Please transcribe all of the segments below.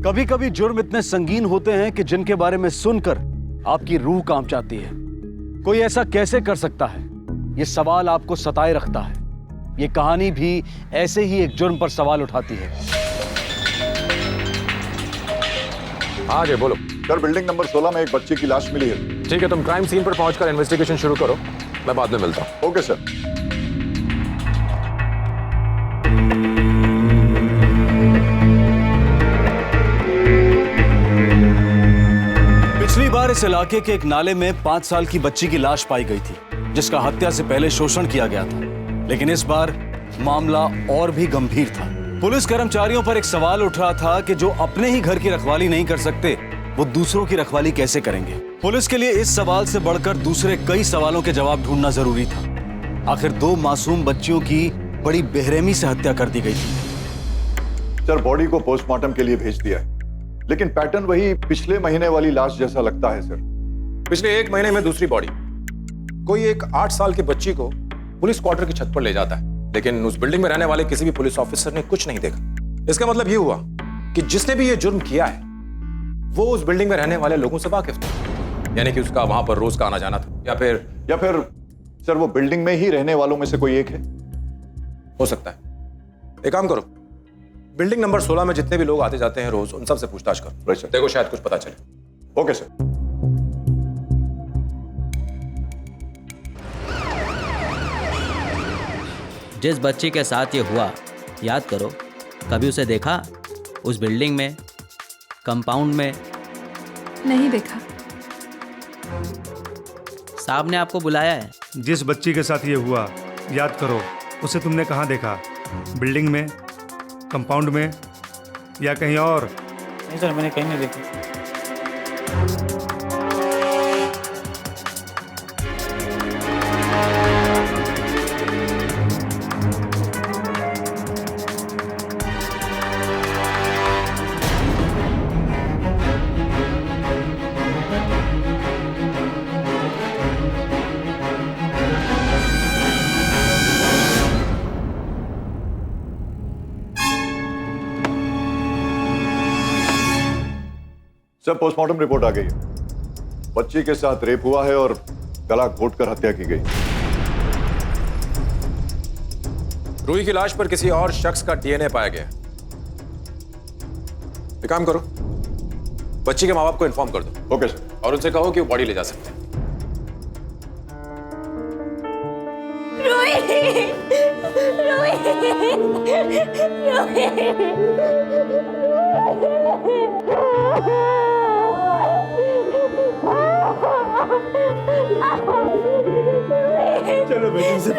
कभी कभी जुर्म इतने संगीन होते हैं कि जिनके बारे में सुनकर आपकी रूह कांप जाती है। कोई ऐसा कैसे कर सकता है? ये सवाल आपको सताए रखता है। ये कहानी भी ऐसे ही एक जुर्म पर सवाल उठाती है। हाँ जी बोलो। सर, बिल्डिंग नंबर 16 में एक बच्चे की लाश मिली है। ठीक है, तुम क्राइम सीन पर पहुंचकर इन्वेस्टिगेशन शुरू करो, मैं बाद में मिलता हूँ। Okay sir. पिछली बार इस इलाके के एक नाले में 5 साल की बच्ची की लाश पाई गई थी, जिसका हत्या से पहले शोषण किया गया था। लेकिन इस बार मामला और भी गंभीर था। पुलिस कर्मचारियों पर एक सवाल उठ रहा था कि जो अपने ही घर की रखवाली नहीं कर सकते, वो दूसरों की रखवाली कैसे करेंगे। पुलिस के लिए इस सवाल से बढ़कर दूसरे कई सवालों के जवाब ढूंढना जरूरी था। आखिर 2 मासूम बच्चियों की बड़ी बेरहमी से हत्या कर दी गई थी। सर, बॉडी को पोस्टमार्टम के लिए भेज दिया है, लेकिन पैटर्न वही पिछले महीने वाली लाश जैसा लगता है सर। पिछले 1 महीने में दूसरी बॉडी। कोई एक 8 साल की बच्ची को पुलिस क्वार्टर की छत पर ले जाता है, लेकिन उस बिल्डिंग में रहने वाले किसी भी पुलिस ऑफिसर ने कुछ नहीं देखा। इसका मतलब यह हुआ कि जिसने भी यह जुर्म किया है वो उस बिल्डिंग में रहने वाले लोगों से वाकिफ था, यानी कि उसका वहां पर रोज का आना जाना था। या फिर सर, वो बिल्डिंग में ही रहने वालों में से कोई एक है। हो सकता है। एक काम करो, बिल्डिंग नंबर 16 में जितने भी लोग आते जाते हैं रोज, उन सब से पूछताछ करो। Right sir. देखो शायद कुछ पता चले। Okay sir. जिस बच्ची के साथ ये हुआ, याद करो, कभी उसे देखा उस बिल्डिंग में, कंपाउंड में? नहीं देखा। साहब ने आपको बुलाया है। जिस बच्ची के साथ ये हुआ, याद करो, उसे तुमने कहाँ देखा? बिल्डिंग में, कंपाउंड में या कहीं और? नहीं सर, मैंने कहीं नहीं देखी। सर, पोस्टमार्टम रिपोर्ट आ गई है। बच्ची के साथ रेप हुआ है और गला घोंटकर हत्या की गई। रूही की लाश पर किसी और शख्स का डीएनए पाया गया। एक काम करो, बच्ची के माँ बाप को इन्फॉर्म कर दो। Okay sir. और उनसे कहो कि वो बॉडी ले जा सकते हैं। चलो बेटी से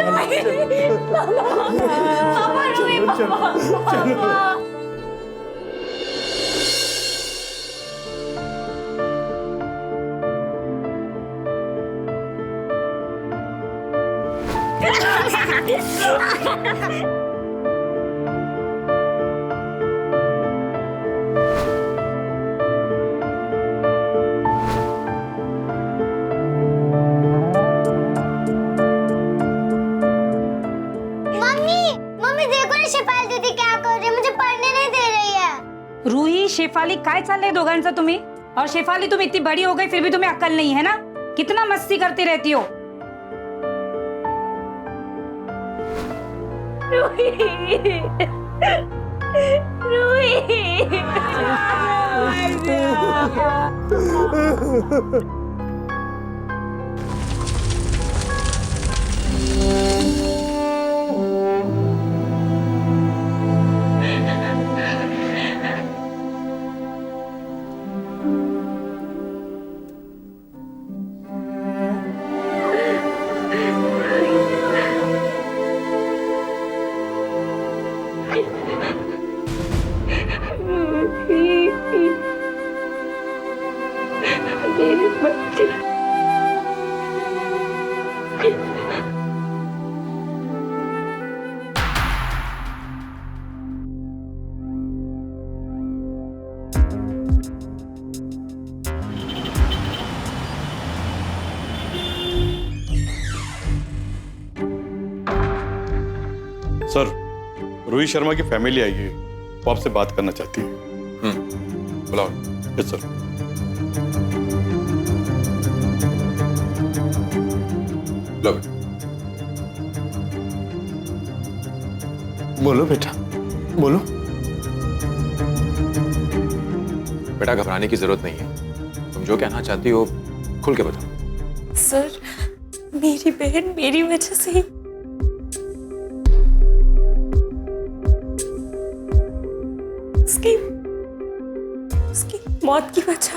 रूही, शेफाली, काय चाललंय दोघांचं तुम्ही? और शेफाली, तुम इतनी बड़ी हो गई फिर भी तुम्हें अक्ल नहीं है ना? कितना मस्ती करती रहती हो। रूही, रूही। मेरे बच्चे। सर, रूही शर्मा की फैमिली आई है, वो आपसे बात करना चाहती है। बुलाओ। Yes sir. लो। बोलो बेटा, बोलो। बेटा घबराने की जरूरत नहीं है, तुम जो कहना चाहती हो खुल के बताओ। सर, मेरी बहन मेरी वजह से ही उसकी मौत की वजह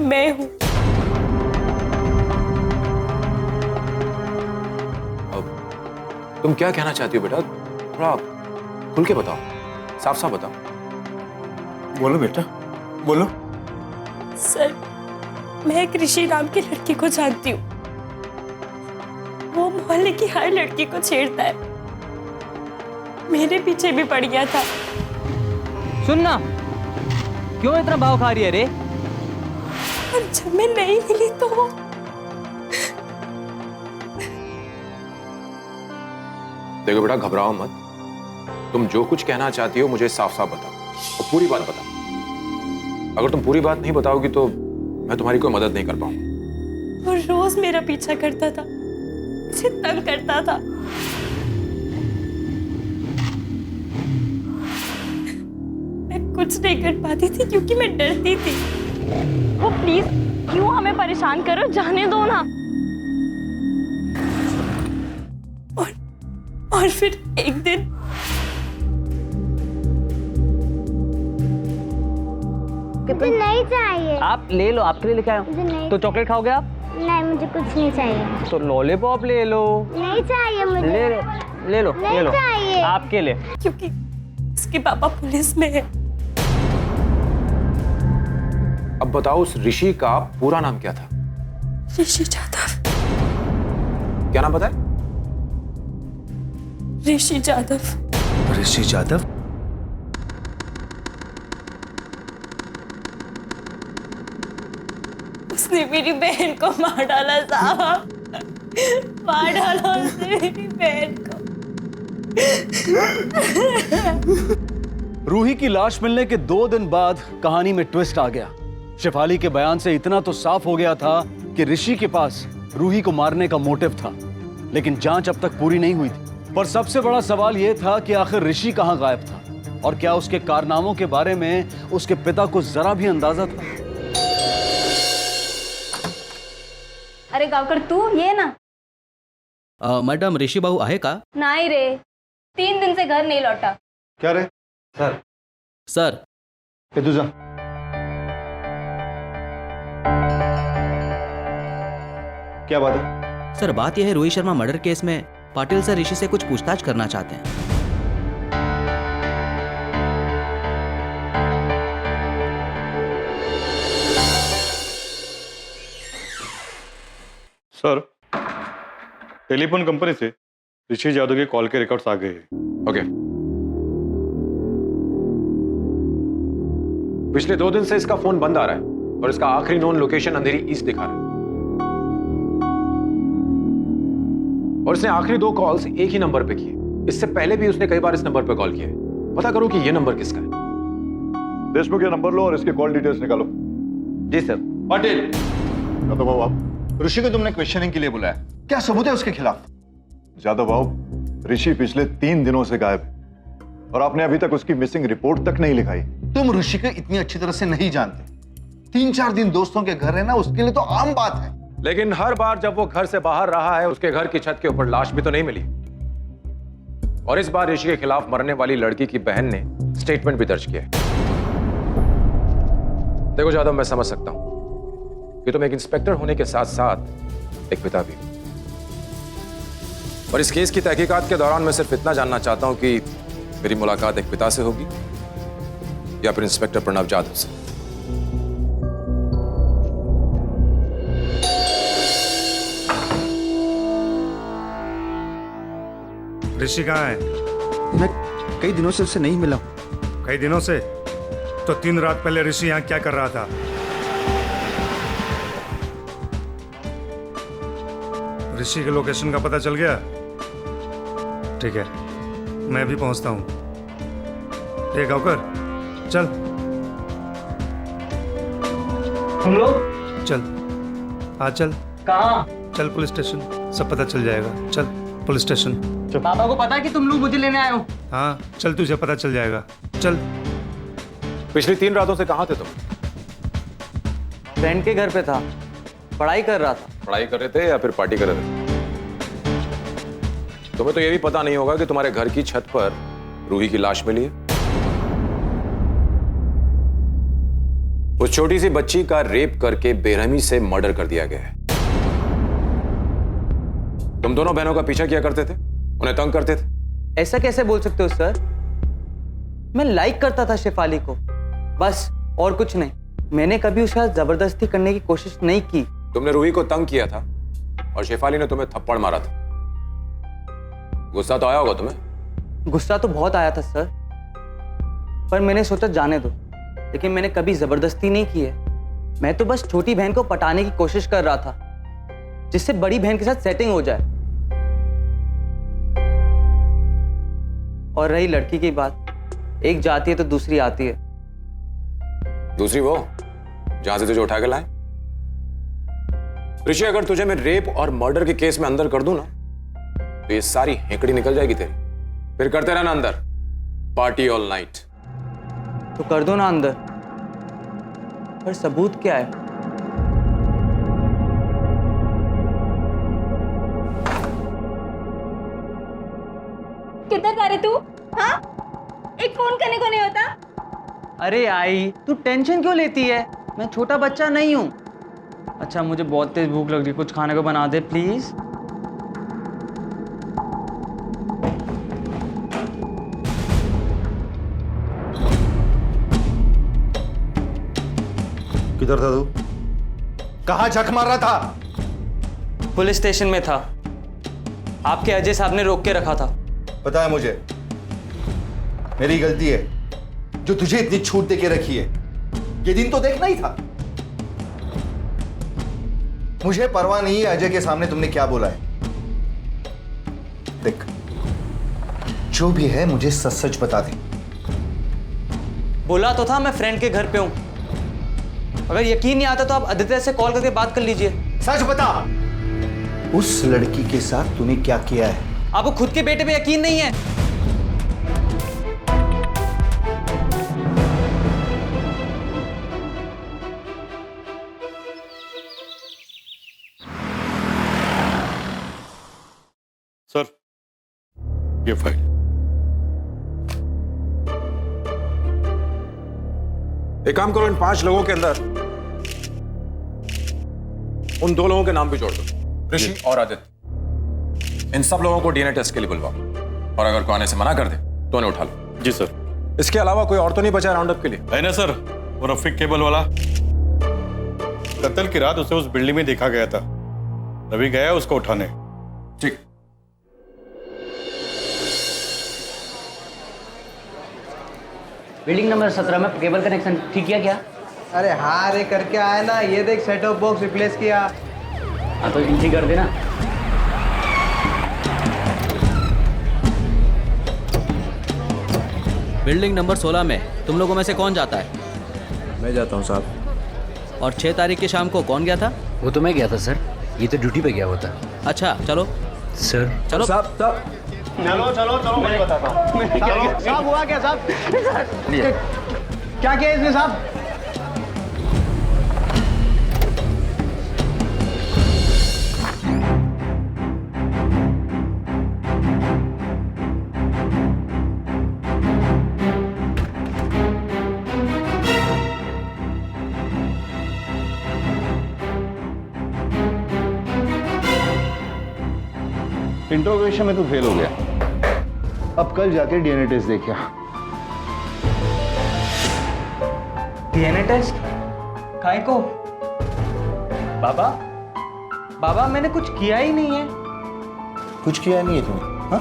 मैं हूं। अब तुम क्या कहना चाहती हो बेटा? थोड़ा खुल के बताओ, साफ साफ बताओ। बोलो बेटा, बोलो। सर, मैं एक ऋषि नाम की लड़की को जानती हूँ। वो मोहल्ले की हर लड़की को छेड़ता है। मेरे पीछे भी पड़ गया था। सुनना, क्यों इतना भाव खा रही है रे? और जब मैं नहीं मिली तो वो देखो बेटा, घबराओ मत। तुम जो कुछ कहना चाहती हो मुझे साफ साफ बताओ और पूरी बात बताओ। अगर तुम पूरी बात नहीं बताओगी तो मैं तुम्हारी कोई मदद नहीं कर पाऊंगा। वो रोज मेरा पीछा करता था, मुझे तंग करता था। मैं कुछ नहीं कर पाती थी क्योंकि मैं डरती थी। वो प्लीज क्यों हमें परेशान करो, जाने दो ना। और फिर एक दिन मुझे नहीं चाहिए। आप ले लो, आपके लिए लेके आया मुझे नहीं। हूँ। तो चॉकलेट खाओगे आप? नहीं, मुझे कुछ नहीं चाहिए। तो लॉलीपॉप ले लो। नहीं चाहिए मुझे। ले लो, ले लो, नहीं ले लो। चाहिए। आपके लिए। क्योंकि उसके पापा पुलिस में है। अब बताओ, उस ऋषि का पूरा नाम क्या था? ऋषि जाधव। क्या नाम बताया? ऋषि जाधव। ऋषि जाधव? उसने मेरी बहन को मार डाला साहब, मार डाला उसने मेरी बहन को। रूही की लाश मिलने के 2 दिन बाद कहानी में ट्विस्ट आ गया। शेफाली के बयान से इतना तो साफ हो गया था कि ऋषि के पास रूही को मारने का मोटिव था, लेकिन जांच अब तक पूरी नहीं हुई थी। पर सबसे बड़ा सवाल यह था कि आखिर ऋषि कहां गायब था और क्या उसके कारनामों के बारे में उसके पिता को जरा भी अंदाजा था? अरे गावकर, तू ये ना। मैडम, ऋषि बाबू आहे का? नहीं रे, 3 दिन से घर नहीं लौटा। क्या रे? सर, ये तू जा। क्या बात है? सर बात यह है, रोहित शर्मा मर्डर केस में पाटिल सर ऋषि से कुछ पूछताछ करना चाहते हैं। सर, टेलीफोन कंपनी से ऋषि जाधव के कॉल के रिकॉर्ड्स आ गए हैं। ओके। पिछले 2 दिन से इसका फोन बंद आ रहा है और इसका आखिरी नोन लोकेशन अंधेरी ईस्ट दिखा रहा है। और इसने आखिरी 2 कॉल्स एक ही नंबर पे किए। इससे पहले भी उसने कई बार इस नंबर पे कॉल किया है। पता करो कि ये नंबर किसका है। देशमुख ये नंबर लो और इसके कॉल डिटेल्स निकालो। जी सर। पाटिल, जादव बाबू आप। ऋषि को तुमने क्वेश्चनिंग के लिए बुलाया, क्या सबूत है उसके खिलाफ? जादव बाबू, ऋषि पिछले 3 दिनों से गायब है और आपने अभी तक उसकी मिसिंग रिपोर्ट तक नहीं लिखाई। तुम ऋषि को इतनी अच्छी तरह से नहीं जानते। 3-4 दिन दोस्तों के घर रहना उसके लिए तो आम बात है। लेकिन हर बार जब वो घर से बाहर रहा है, उसके घर की छत के ऊपर लाश भी तो नहीं मिली। और इस बार ऋषि के खिलाफ मरने वाली लड़की की बहन ने स्टेटमेंट भी दर्ज किया है। देखो जादव, मैं समझ सकता हूं कि तुम एक इंस्पेक्टर होने के साथ साथ एक पिता भी हो। और इस केस की तहकीकात के दौरान मैं सिर्फ इतना जानना चाहता हूं कि मेरी मुलाकात एक पिता से होगी या फिर इंस्पेक्टर प्रणव जाधव से। ऋषि कहाँ है? मैं कई दिनों से उससे नहीं मिला। कई दिनों से? तो 3 रात पहले ऋषि यहाँ क्या कर रहा था? ऋषि के लोकेशन का पता चल गया? ठीक है, मैं भी पहुंचता हूँ। गावकर, चल। तुम लोग चल आ चल कहाँ? चल पुलिस स्टेशन, सब पता चल जाएगा। चल पुलिस स्टेशन। पापा को पता है कि तुम लोग मुझे लेने आए हो? हाँ चल, तुझे पता चल जाएगा। चल। पिछली 3 रातों से कहाँ थे तुम? फ्रेंड के घर पे था, पढ़ाई कर रहा था। पढ़ाई कर रहे थे या फिर पार्टी कर रहे थे? तुम्हें तो ये भी पता नहीं होगा कि तुम्हारे घर की छत पर रूही की लाश मिली है। उस छोटी सी बच्ची का रेप करके बेरहमी से मर्डर कर दिया गया है। तुम दोनों बहनों का पीछा किया करते थे, उन्हें तंग करते थे। ऐसा कैसे बोल सकते हो सर? मैं लाइक करता था शेफाली को, बस, और कुछ नहीं। मैंने कभी उसके साथ जबरदस्ती करने की कोशिश नहीं की। तुमने रूही को तंग किया था और शेफाली ने तुम्हें थप्पड़ मारा था। गुस्सा तो आया होगा तुम्हें? गुस्सा तो बहुत आया था सर, पर मैंने सोचा जाने दो। लेकिन मैंने कभी जबरदस्ती नहीं की है। मैं तो बस छोटी बहन को पटाने की कोशिश कर रहा था, जिससे बड़ी बहन के साथ सेटिंग हो जाए। और रही लड़की की बात, एक जाती है तो दूसरी आती है। दूसरी वो जहां से तुझे उठा के लाए? ऋषि, अगर तुझे मैं रेप और मर्डर के केस में अंदर कर दूं ना, तो ये सारी हेकड़ी निकल जाएगी तेरी। फिर करते रहना अंदर पार्टी ऑल नाइट। तो कर दो ना अंदर, पर सबूत क्या है? किधर जा रहे तू? हाँ, एक फोन करने को नहीं होता? अरे आई, तू टेंशन क्यों लेती है? मैं छोटा बच्चा नहीं हूं। अच्छा, मुझे बहुत तेज भूख लग रही है, कुछ खाने को बना दे प्लीज। किधर था तू? कहाँ झक मार रहा था? पुलिस स्टेशन में था, आपके अजय साहब ने रोक के रखा था। पता है मुझे, मेरी गलती है जो तुझे इतनी छूट दे के रखी है। ये दिन तो देखना ही था। मुझे परवाह नहीं है अजय के सामने तुमने क्या बोला है। देख, जो भी है मुझे सच सच बता दे। बोला तो था मैं फ्रेंड के घर पे हूं। अगर यकीन नहीं आता तो आप आदित्य से कॉल करके बात कर लीजिए। सच बता, उस लड़की के साथ तूने क्या किया है? आपको खुद के बेटे पे यकीन नहीं है? सर, ये फाइल। एक काम करो, इन 5 लोगों के अंदर उन 2 लोगों के नाम भी जोड़ दो, ऋषि और आदित्य। इन सब लोगों को डीएनए टेस्ट के लिए बुलवाओ, और अगर कोई आने से मना कर दे तो उन्हें उठा लो। जी सर। इसके अलावा कोई और तो नहीं बचा राउंड अप के लिए? है ना सर, वो रफीक केबल वाला। कत्ल की रात उसे उस बिल्डिंग में देखा गया था। रवि गया उसको उठाने। ठीक। बिल्डिंग नंबर 17 में केबल कनेक्शन ठीक किया क्या? अरे हाँ रे, करके आया ना। ये देख, सेट ऑफ बॉक्स रिप्लेस किया। हाँ तो ठीक कर देना। बिल्डिंग नंबर 16 में तुम लोगों में से कौन जाता है? मैं जाता हूँ साहब। और 6 तारीख की शाम को कौन गया था? वो तो मैं गया था सर, ये तो ड्यूटी पे गया हुआ था। अच्छा चलो सर। चलो साहब चलो चलो चलो, मैं बताता हूँ। साहब हुआ क्या साहब? क्या किया इसने साहब? इंट्रोगेशन में तू फेल हो गया। अब कल जाके डीएनए टेस्ट देखिए। DNA test? काय को? बाबा, बाबा मैंने कुछ किया ही नहीं है। कुछ किया नहीं है तूने? हाँ,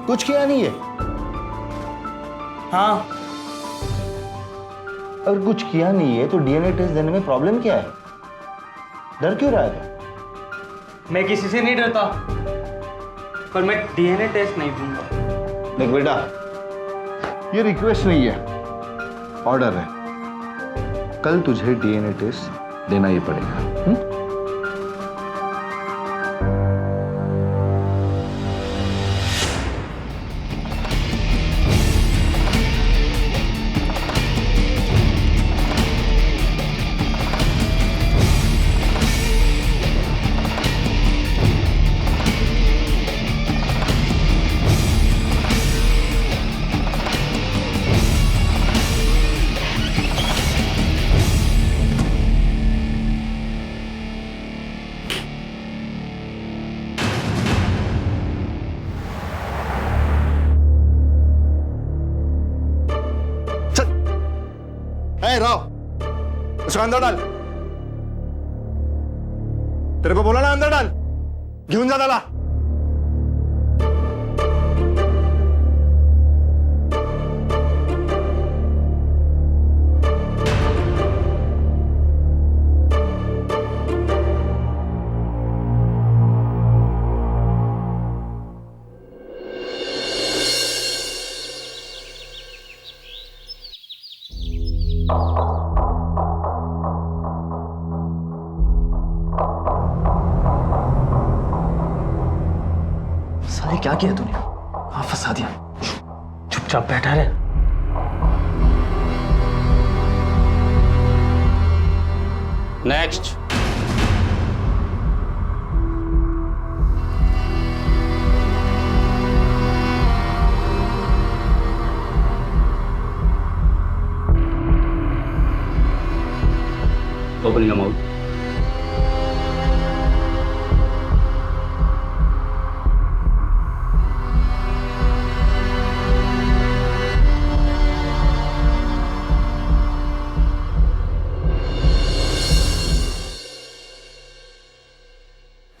कुछ किया नहीं है? हाँ। अगर कुछ किया नहीं है तो डीएनए टेस्ट देने में प्रॉब्लम क्या है? डर क्यों रहा है तू? मैं किसी से नहीं डरता, पर मैं डीएनए टेस्ट नहीं दूंगा। देख बेटा, ये रिक्वेस्ट नहीं है, ऑर्डर है। कल तुझे डीएनए टेस्ट देना ही पड़ेगा। राव, उसको अंदर डाल। तेरे को बोला ना अंदर डाल, घेऊन जा त्याला। साले क्या किया तूने? कहाँ फंसा दिया? चुपचाप बैठा रहे। नेक्स्ट। Open your mouth.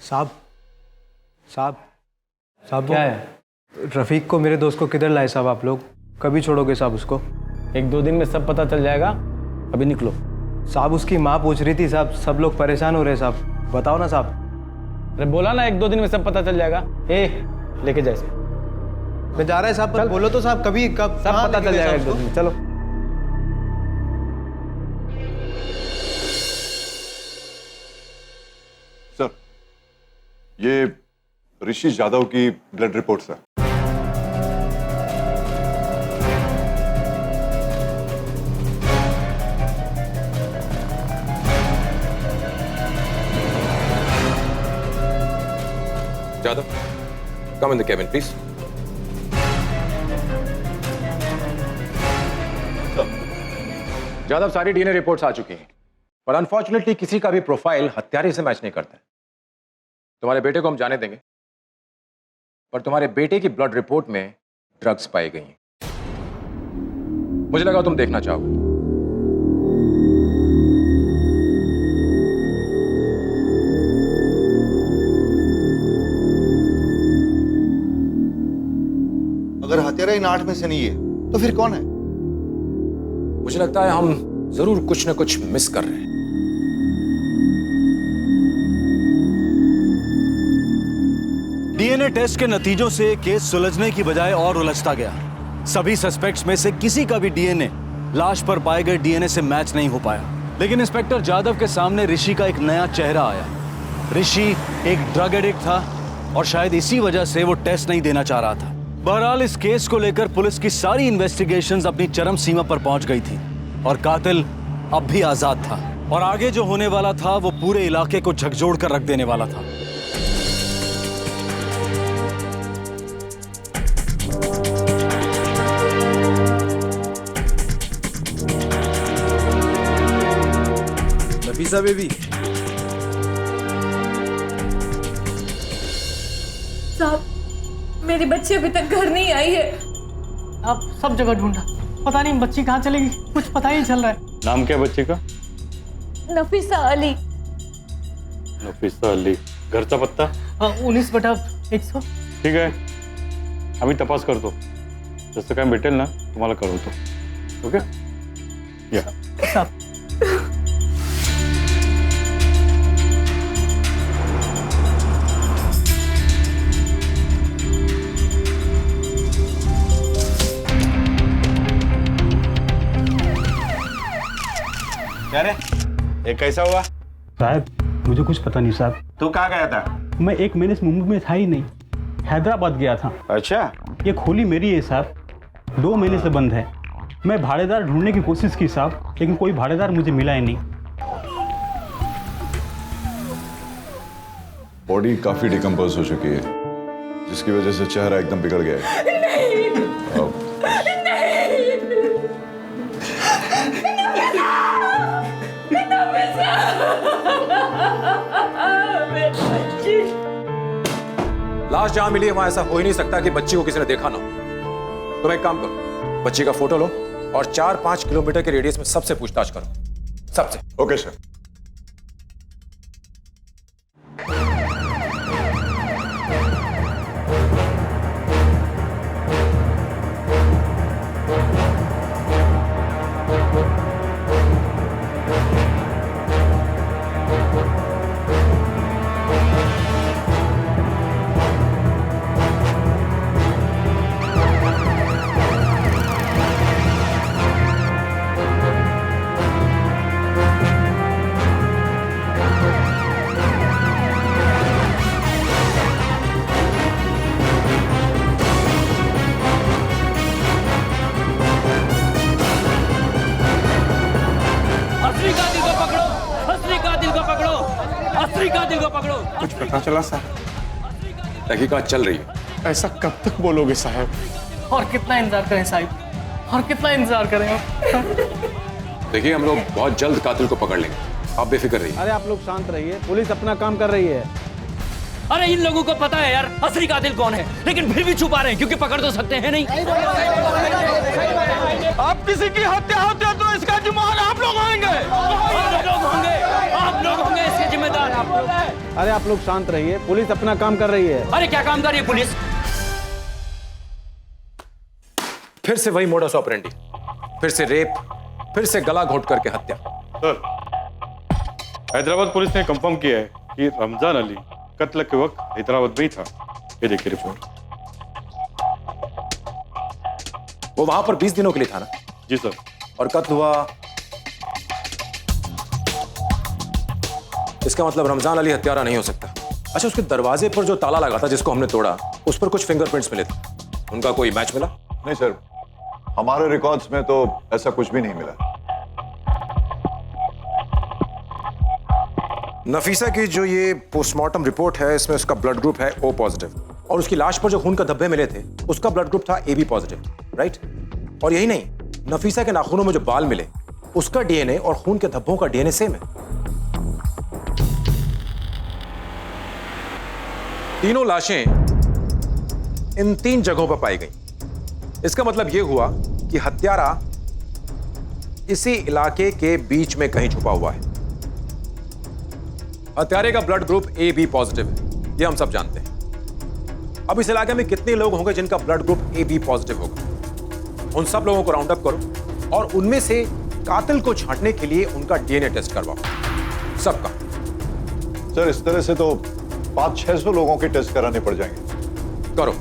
साहब साहब साहब क्या है? रफ़ीक को, मेरे दोस्त को किधर लाए साहब आप लोग? कभी छोड़ोगे साहब उसको? 1-2 दिन में सब पता चल जाएगा, अभी निकलो। साहब उसकी माँ पूछ रही थी साहब, सब लोग परेशान हो रहे हैं साहब, बताओ ना साहब। अरे बोला ना 1-2 दिन में सब पता चल जाएगा। लेके जाए इसे। मैं जा रहा है साहब, पर बोलो तो साहब कभी कब सब पता चल जाएगा 1-2 दिन में। चलो। सर, ये ऋषि यादव की ब्लड रिपोर्ट्स है। Yadav, come in the cabin, please. Yadav, सारी डीएनए रिपोर्ट्स आ चुकी हैं, पर अनफॉर्चुनेटली किसी का भी प्रोफाइल हत्यारे से मैच नहीं करता है। तुम्हारे बेटे को हम जाने देंगे, पर तुम्हारे बेटे की ब्लड रिपोर्ट में ड्रग्स पाई गई हैं। मुझे लगा तुम देखना चाहोगे। अगर हत्यारा इन 8 में से नहीं है तो फिर कौन है? मुझे लगता है हम जरूर कुछ न कुछ मिस कर रहे हैं। डीएनए टेस्ट के नतीजों से केस सुलझने की बजाय और उलझता गया। सभी सस्पेक्ट्स में से किसी का भी डीएनए लाश पर पाए गए डीएनए से मैच नहीं हो पाया। लेकिन इंस्पेक्टर जादव के सामने ऋषि का एक नया चेहरा आया। ऋषि एक ड्रग एडिक्ट था और शायद इसी वजह से वो टेस्ट नहीं देना चाह रहा था। बहरहाल इस केस को लेकर पुलिस की सारी इन्वेस्टिगेशंस अपनी चरम सीमा पर पहुंच गई थी और कातिल अब भी आजाद था और आगे जो होने वाला था वो पूरे इलाके को झकझोर कर रख देने वाला था। नफीसा बेबी, साहब मेरी बच्ची अभी तक घर नहीं आई है। आप सब जगह ढूंढा, पता नहीं बच्ची कहाँ चलेगी, कुछ पता ही नहीं चल रहा है। नाम क्या बच्ची का? नफीसा अली। नफीसा अली। घरचा पत्ता? 19/100। ठीक आहे, आम्ही तपास करतो, जसं काय भेटेल ना तुम्हाला कळवतो. ओके, या. साहब क्या रे, ये कैसा हुआ? साहब मुझे कुछ पता नहीं साहब। तू कहाँ गया था? मैं 1 महीने से मुंबई में था ही नहीं, हैदराबाद गया था। अच्छा, ये खोली मेरी है साहब, 2 महीने से बंद है। मैं भाड़ेदार ढूंढने की कोशिश की साहब, लेकिन कोई भाड़ेदार मुझे मिला ही नहीं। बॉडी काफी डिकम्पोज हो चुकी है, जिसकी वजह से चेहरा एकदम बिगड़ गया है। लाश जहां मिली है वहां ऐसा हो ही नहीं सकता कि बच्ची को किसी ने देखा ना हो। तुम एक काम करो, बच्ची का फोटो लो और 4-5 किलोमीटर के रेडियस में सबसे पूछताछ करो, सबसे। Okay sir. कुछ पता चला साहब? तहकीकात चल रही है। ऐसा कब तक बोलोगे साहब? और कितना इंतजार करें साहब, और कितना इंतजार करें? देखिए हम लोग बहुत जल्द कातिल को पकड़ लेंगे, आप बेफिक्र रहिए। अरे आप लोग शांत रहिए, पुलिस अपना काम कर रही है। अरे इन लोगों को पता है यार असली कातिल कौन है, लेकिन फिर भी छुपा रहे हैं क्योंकि पकड़ तो सकते हैं नहीं। आप किसी की हत्या होती है तो इसका जिम्मेदार आप लोग होंगे। आप लोग होंगे इसके जिम्मेदार। अरे आप लोग शांत रहिए, पुलिस अपना काम कर रही है। अरे क्या काम कर रही है पुलिस? फिर से वही मोडस ऑपरेंडी, फिर से रेप, फिर से गला घोट करके हत्या। सर, हैदराबाद पुलिस ने कंफर्म किया है कि रमजान अली कत्ल के वक्त हैदराबाद में ही था। ये देखिए रिपोर्ट। वो वहां पर 20 दिनों के लिए था ना? जी सर। और कत्ल हुआ, इसका मतलब रमजान अली हत्यारा नहीं हो सकता। अच्छा, उसके दरवाजे पर जो ताला लगा था जिसको हमने तोड़ा, उस पर कुछ फिंगरप्रिंट्स मिले थे, उनका कोई मैच मिला? नहीं सर, हमारे रिकॉर्ड्स में तो ऐसा कुछ भी नहीं मिला। नफीसा की जो ये पोस्टमार्टम रिपोर्ट है, इसमें उसका ब्लड ग्रुप है O पॉजिटिव, और उसकी लाश पर जो खून का धब्बे मिले थे उसका ब्लड ग्रुप था AB पॉजिटिव, राइट? और यही नहीं, नफीसा के नाखूनों में जो बाल मिले उसका DNA और खून के धब्बों का DNA सेम है। तीनों लाशें इन 3 जगहों पर पाई गई। इसका मतलब यह हुआ कि हत्यारा इसी इलाके के बीच में कहीं छुपा हुआ है। हत्यारे का ब्लड ग्रुप AB पॉजिटिव है, यह हम सब जानते हैं। अब इस इलाके में कितने लोग होंगे जिनका ब्लड ग्रुप AB पॉजिटिव होगा? उन सब लोगों को राउंड अप करो और उनमें से कातिल को छांटने के लिए उनका DNA टेस्ट करवाओ, सबका। सर, इस तरह से तो 500-600 लोगों के टेस्ट कराने पड़ जाएंगे। करो,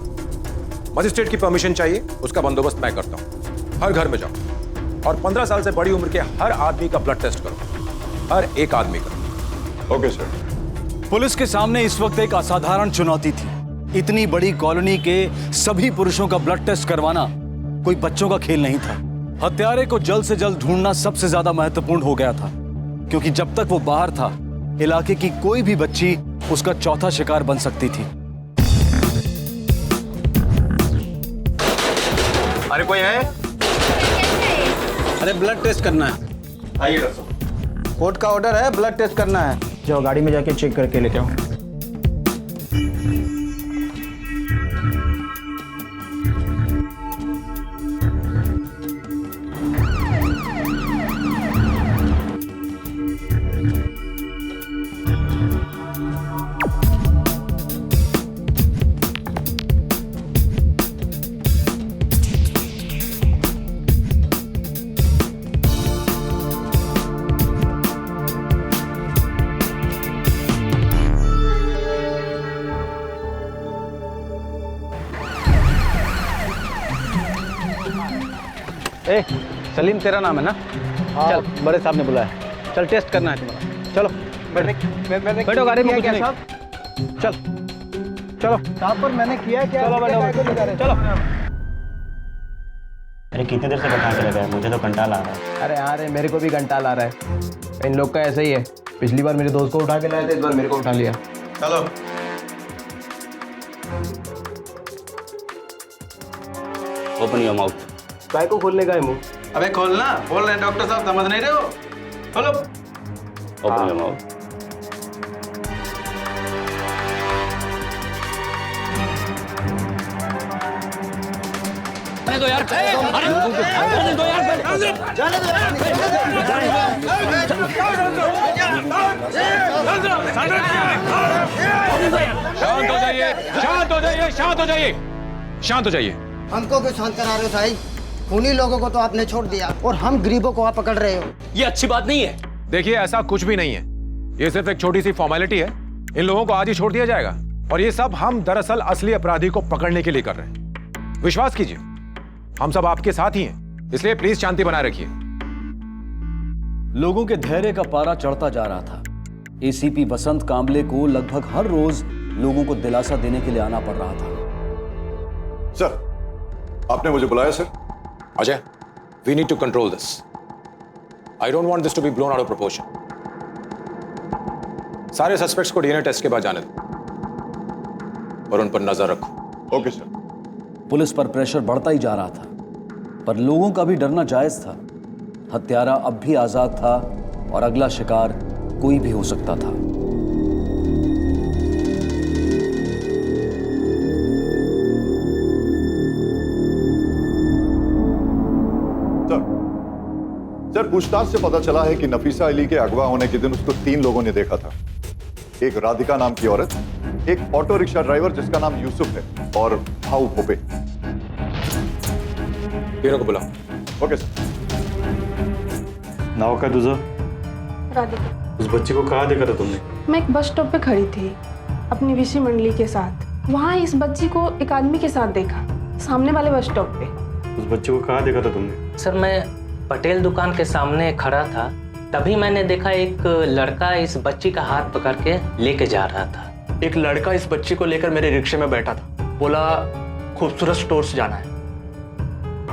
मजिस्ट्रेट की परमिशन चाहिए, उसका बंदोबस्त मैं करता हूं। हर घर में जाओ और 15 साल से बड़ी उम्र के हर आदमी का ब्लड टेस्ट करो, हर एक आदमी का। Okay sir. पुलिस के सामने इस वक्त एक असाधारण चुनौती थी। इतनी बड़ी कॉलोनी के सभी पुरुषों का ब्लड टेस्ट करवाना कोई बच्चों का खेल नहीं था। हत्यारे को जल्द से जल्द ढूंढना सबसे ज्यादा महत्वपूर्ण हो गया था, क्योंकि जब तक वो बाहर था इलाके की कोई भी बच्ची उसका चौथा शिकार बन सकती थी। अरे कोई है? अरे ब्लड टेस्ट करना है। आइए डॉक्टर। कोर्ट का ऑर्डर है, ब्लड टेस्ट करना है। जाओ गाड़ी में जाके चेक करके लेके आओ। ए, सलीम तेरा नाम है ना? चल, बड़े साहब ने बुलाया। चल टेस्ट करना है तुम्हारा। चलो बैठो गाड़ी में, कुछ नहीं। चल चलो साहब, पर मैंने किया क्या? चलो बैठो, चलो। अरे कितनी देर से बैठा के लगा है, मुझे तो घंटा ला रहा है। अरे हाँ रे, मेरे को भी घंटा ला रहा है। इन लोग का ऐसा ही है, पिछली बार मेरे दोस्त को उठा के लाए थे, इस बार मेरे को उठा लिया। चलो ओपन योर माउथ। काय को खोलने का है मुंह? अबे खोलना, बोल रहे हैं डॉक्टर साहब, समझ नहीं रहे हो? खोलो। Open your mouth. जाने दो यार, जाने दो शांत हो जाइए, शांत हो जाइए, शांत हो जाइए, शांत हो जाइए। हमको क्यों शांत करा रहे हो साहिब? उन्हीं लोगों को तो आपने छोड़ दिया और हम गरीबों को आप पकड़ रहे हो। ये अच्छी बात नहीं है। देखिए, ऐसा कुछ भी नहीं है, ये सिर्फ एक छोटी सी फॉर्मेलिटी है। इन लोगों को आज ही छोड़ दिया जाएगा, और ये सब हम दरअसल असली अपराधी को पकड़ने के लिए कर रहे हैं। विश्वास कीजिए, हम सब आपके साथ ही हैं, इसलिए प्लीज शांति बनाए रखिए। लोगों के धैर्य का पारा चढ़ता जा रहा था। एसीपी बसंत कांबले को लगभग हर रोज लोगों को दिलासा देने के लिए आना पड़ रहा था। सर, आपने मुझे बुलाया sir? Ajay, we need to control this. I don't want this to be blown out of proportion. सारे सस्पेक्ट्स को डीएनए टेस्ट के बाद जाने दो और उन पर नजर रखो। Okay sir. पुलिस पर प्रेशर बढ़ता ही जा रहा था, पर लोगों का भी डरना जायज था। हत्यारा अब भी आजाद था और अगला शिकार कोई भी हो सकता था। सर, पूछताछ से पता चला है कि नफीसा अली के अगवा होने के दिन उसको 3 लोगों ने देखा था। एक राधिका नाम की औरत, एक ऑटो रिक्शा ड्राइवर जिसका नाम यूसुफ है, और भाऊ भोपे। तीनों को बुला। Okay sir. नाव का तुझा? राधिका। उस बच्ची को कहाँ देखा था तुमने? मैं एक बस स्टॉप पे खड़ी थी अपनी विशी मंडली के साथ। वहाँ इस बच्ची को एक आदमी के साथ देखा, सामने वाले बस स्टॉप पे। उस बच्ची को कहाँ देखा था तुमने? सर, मैं पटेल दुकान के सामने खड़ा था, तभी मैंने देखा एक लड़का इस बच्ची का हाथ पकड़ के लेके जा रहा था। एक लड़का इस बच्ची को लेकर मेरे रिक्शे में बैठा था, बोला खूबसूरत स्टोर से जाना है।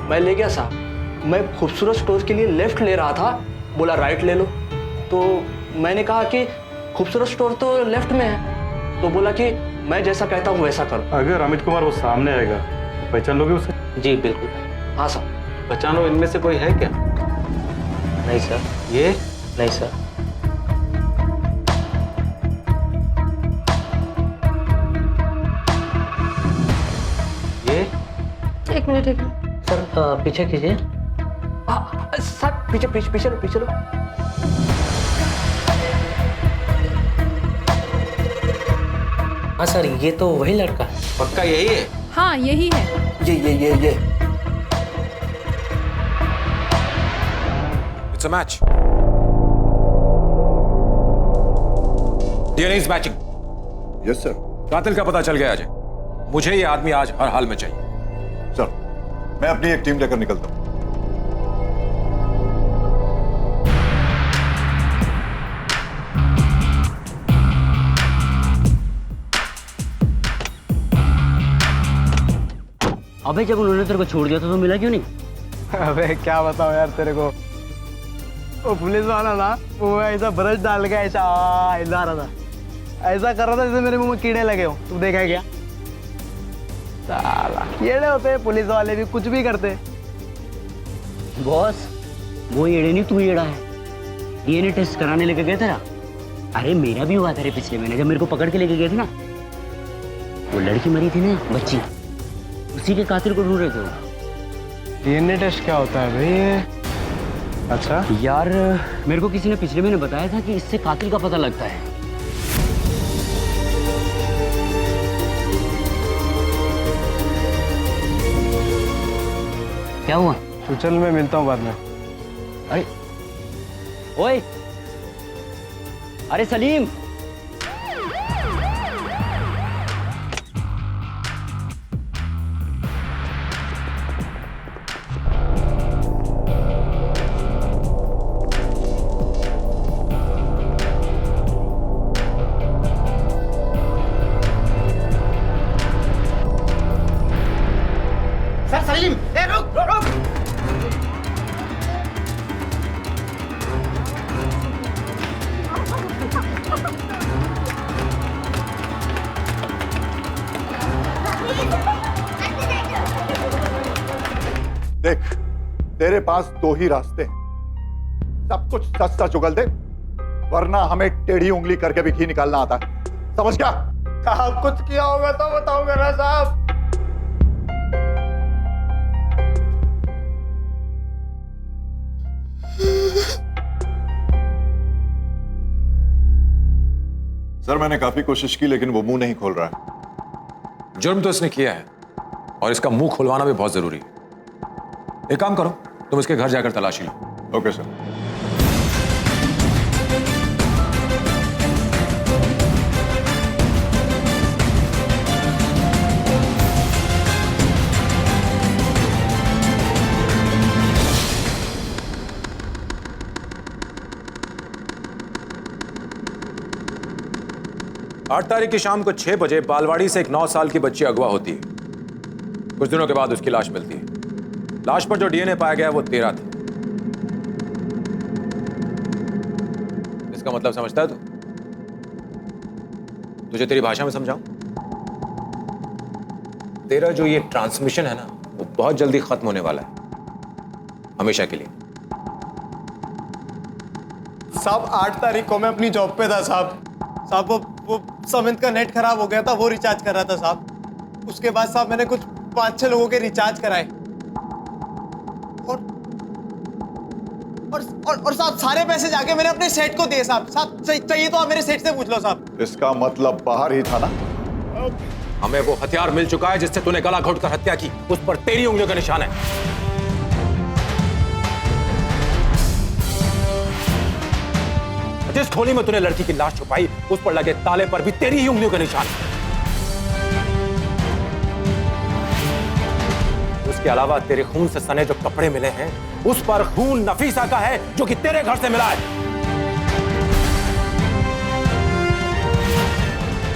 मैं ले गया साहब। मैं खूबसूरत स्टोर के लिए लेफ्ट ले रहा था, बोला राइट ले लो। तो मैंने कहा कि खूबसूरत स्टोर तो लेफ्ट में है, तो बोला कि मैं जैसा कहता हूँ वैसा करो। अगर अमित कुमार वो सामने आएगा, पहचान लोगे उसे? जी बिल्कुल। हाँ सर। पहचानो, इनमें से कोई है क्या? नहीं सर। ये? नहीं सर। ये? एक मिनट। सर पीछे कीजिए। सर पीछे पीछे पीछे लो, पीछे लो। हाँ सर, ये तो वही लड़का है। पक्का यही है? हाँ यही है। ये it's a match. DNA is matching. Yes sir. कातिल का पता चल गया अजय। मुझे ये आदमी आज हर हाल में चाहिए। सर, मैं अपनी एक टीम लेकर निकलता हूं। अबे जब उन्होंने तेरे को छोड़ दिया तो मिला क्यों नहीं? अबे क्या बताओ यार तेरे को, वो पुलिस वाला ना, वो ऐसा ब्रश डाल के ऐसा हिला रहा था, ऐसा कर रहा था जैसे मेरे मुंह में कीड़े लगे हो। तू देखा क्या? साला कीड़े होते हैं पुलिस वाले भी, कुछ भी करते। बॉस, वो एड़े नहीं, तू एड़ा है। डीएनए टेस्ट कराने लेके गए तेरा? अरे मेरा भी हुआ था रे पिछले महीने, जब मेरे को पकड़ के लेके गए थे ना। वो लड़की मरी थी ना, बच्ची, उसी के कातिल को ढूंढ रहे थे। डीएनए टेस्ट क्या होता है भाई? अच्छा यार, मेरे को किसी ने पिछले महीने बताया था कि इससे कातिल का पता लगता है। क्या हुआ? तो चल, मैं मिलता हूँ बाद में। अरे ओए, अरे सलीम, सलीम, ए रुक रुक। देख, तेरे पास दो ही रास्ते हैं, सब कुछ सच सच उगल दे, वरना हमें टेढ़ी उंगली करके भी घी निकालना आता है, समझ गया? साहब कुछ किया होगा तो बताऊंगा ना साहब। सर मैंने काफी कोशिश की लेकिन वो मुंह नहीं खोल रहा है। जुर्म तो इसने किया है और इसका मुंह खुलवाना भी बहुत जरूरी है। एक काम करो, तुम इसके घर जाकर तलाशी लो। Okay sir. आठ तारीख की शाम को 6 बजे बालवाड़ी से एक 9 साल की बच्ची अगवा होती है। कुछ दिनों के बाद उसकी लाश मिलती है। लाश पर जो डीएनए पाया गया वो तेरा था। इसका मतलब समझता है तू? तुझे तेरी भाषा में समझाऊं? तेरा जो ये ट्रांसमिशन है ना, वो बहुत जल्दी खत्म होने वाला है, हमेशा के लिए। साहब 8 तारीख को मैं अपनी जॉब पे था साहब। वो समित का नेट खराब हो गया था, वो रिचार्ज कर रहा था साहब। उसके बाद साहब मैंने कुछ 5-6 लोगों के रिचार्ज कराए और साहब सारे पैसे जाके मैंने अपने सेठ को दिए साहब। साहब चाहिए तो आप मेरे सेठ से पूछ लो साहब। इसका मतलब बाहर ही था ना? हमें वो हथियार मिल चुका है जिससे तूने गला घोटकर हत्या की, उस पर तेरी उंगलियों का निशान है। जिस खोली में तूने लड़की की लाश छुपाई, उस पर लगे ताले पर भी तेरी ही उंगलियों का निशान है। उसके अलावा तेरे खून से सने जो कपड़े मिले हैं, उस पर खून नफीसा का है जो कि तेरे घर से मिला है।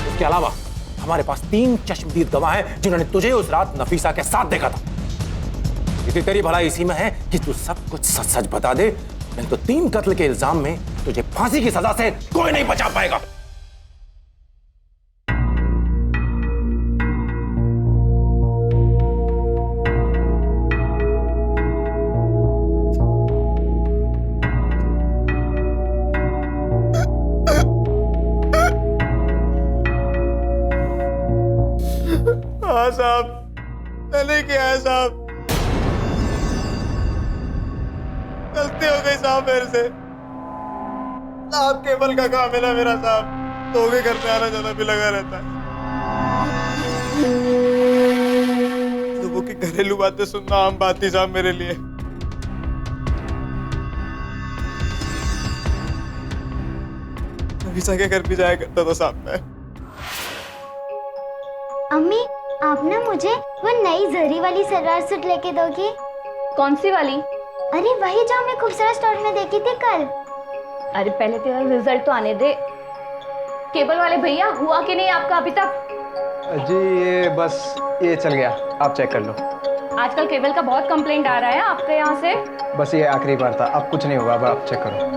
उसके अलावा हमारे पास 3 चश्मदीद गवाह हैं जिन्होंने तुझे उस रात नफीसा के साथ देखा था। इसी तेरी भलाई इसी में है कि तू सब कुछ सच सच बता दे, नहीं तो 3 कत्ल के इल्जाम में तुझे फांसी की सजा से कोई नहीं बचा पाएगा। हाँ साहब, मैंने किया है साहब। गलती हो गई साहब मेरे से। साहब केबल का काम है ना मेरा साहब, तो के घर पे आना जाना भी लगा रहता है। लोगों की घरेलू बातें सुनना आम बात थी साहब मेरे लिए। नफीसा के घर भी जाया करता था साहब मैं। अम्मी, आप ना मुझे वो नई जरी वाली सलवार सूट लेके दोगी? कौन सी वाली? अरे वही जो मैं खूबसूरत स्टोर में देखी थी कल। अरे पहले तेरा रिजल्ट तो आने दे। केबल वाले भैया, हुआ कि नहीं आपका अभी तक? जी ये चल गया, आप चेक कर लो। आजकल केबल का बहुत कंप्लेंट आ रहा है आपके यहाँ से। बस ये आखिरी बार था, अब कुछ नहीं होगा, अब आप चेक करो।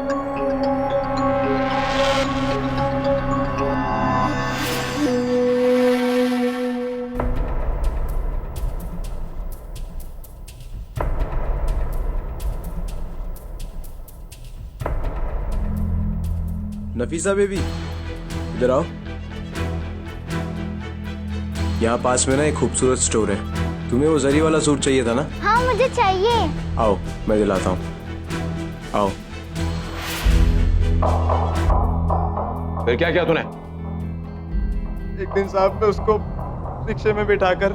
नफीसा बेबी, इधर आओ। यहाँ पास में ना एक खूबसूरत स्टोर है। तुम्हें वो जरी वाला सूट चाहिए था ना? हाँ मुझे चाहिए। आओ मैं दिलाता हूँ, आओ। फिर क्या किया तूने? एक दिन साहब मैं उसको रिक्शे में बिठाकर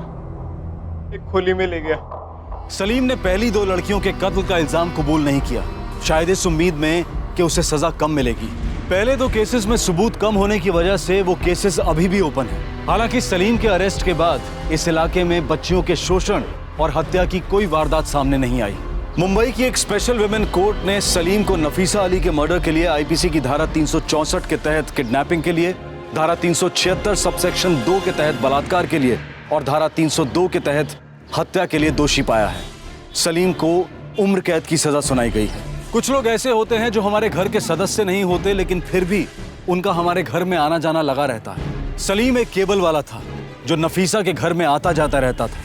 एक खोली में ले गया। सलीम ने पहली 2 लड़कियों के कत्ल का इल्जाम कबूल नहीं किया, शायद इस उम्मीद में कि उसे सजा कम मिलेगी। पहले 2 केसेस में सबूत कम होने की वजह से वो केसेस अभी भी ओपन हैं। हालांकि सलीम के अरेस्ट के बाद इस इलाके में बच्चियों के शोषण और हत्या की कोई वारदात सामने नहीं आई। मुंबई की एक स्पेशल विमेन कोर्ट ने सलीम को नफीसा अली के मर्डर के लिए आईपीसी की धारा 364 के तहत किडनैपिंग के लिए, धारा 376 सबसेक्शन 2 के तहत बलात्कार के लिए और धारा 302 के तहत हत्या के लिए दोषी पाया है। सलीम को उम्र कैद की सजा सुनाई गई है। कुछ लोग ऐसे होते हैं जो हमारे घर के सदस्य नहीं होते, लेकिन फिर भी उनका हमारे घर में आना जाना लगा रहता है। सलीम एक केबल वाला था जो नफीसा के घर में आता जाता रहता था,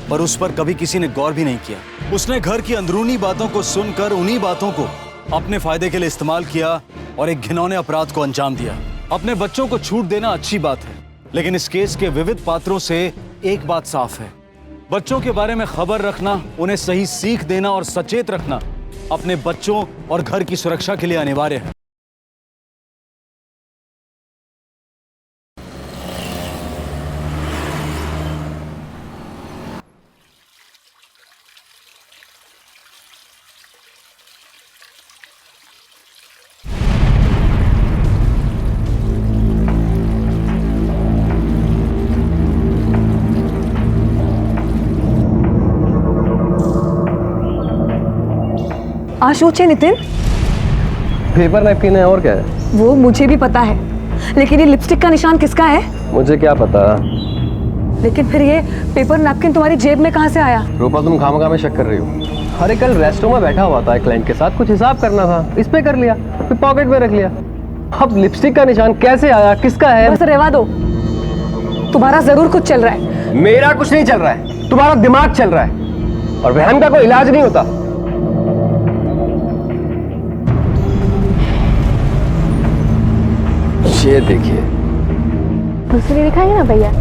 पर उस पर कभी किसी ने गौर भी नहीं किया। उसने घर की अंदरूनी बातों को सुनकर उन्हीं बातों को अपने फायदे के लिए इस्तेमाल किया और एक घिनौने अपराध को अंजाम दिया। अपने बच्चों को छूट देना अच्छी बात है, लेकिन इस केस के विविध पात्रों से एक बात साफ है, बच्चों के बारे में खबर रखना, उन्हें सही सीख देना और सचेत रखना अपने बच्चों और घर की सुरक्षा के लिए अनिवार्य है। आशोच है नितिन। पेपर नैपकिन है और क्या है? वो मुझे भी पता है, लेकिन ये लिपस्टिक का निशान किसका है? मुझे क्या पता। लेकिन फिर ये पेपर नैपकिन तुम्हारी जेब में कहाँ से आया? रूपा तुम खामखा में शक कर रही हो। अरे कल रेस्टों में बैठा हुआ था क्लाइंट के साथ, कुछ हिसाब करना था, इस पे कर लिया, फिर पॉकेट में रख लिया। अब लिपस्टिक का निशान कैसे आया, किसका है? बस रहवा दो, तुम्हारा जरूर कुछ चल रहा है। मेरा कुछ नहीं चल रहा है, तुम्हारा दिमाग चल रहा है, और वहम का कोई इलाज नहीं होता। ये देखिए, दूसरी दिखाएंगे ना भैया?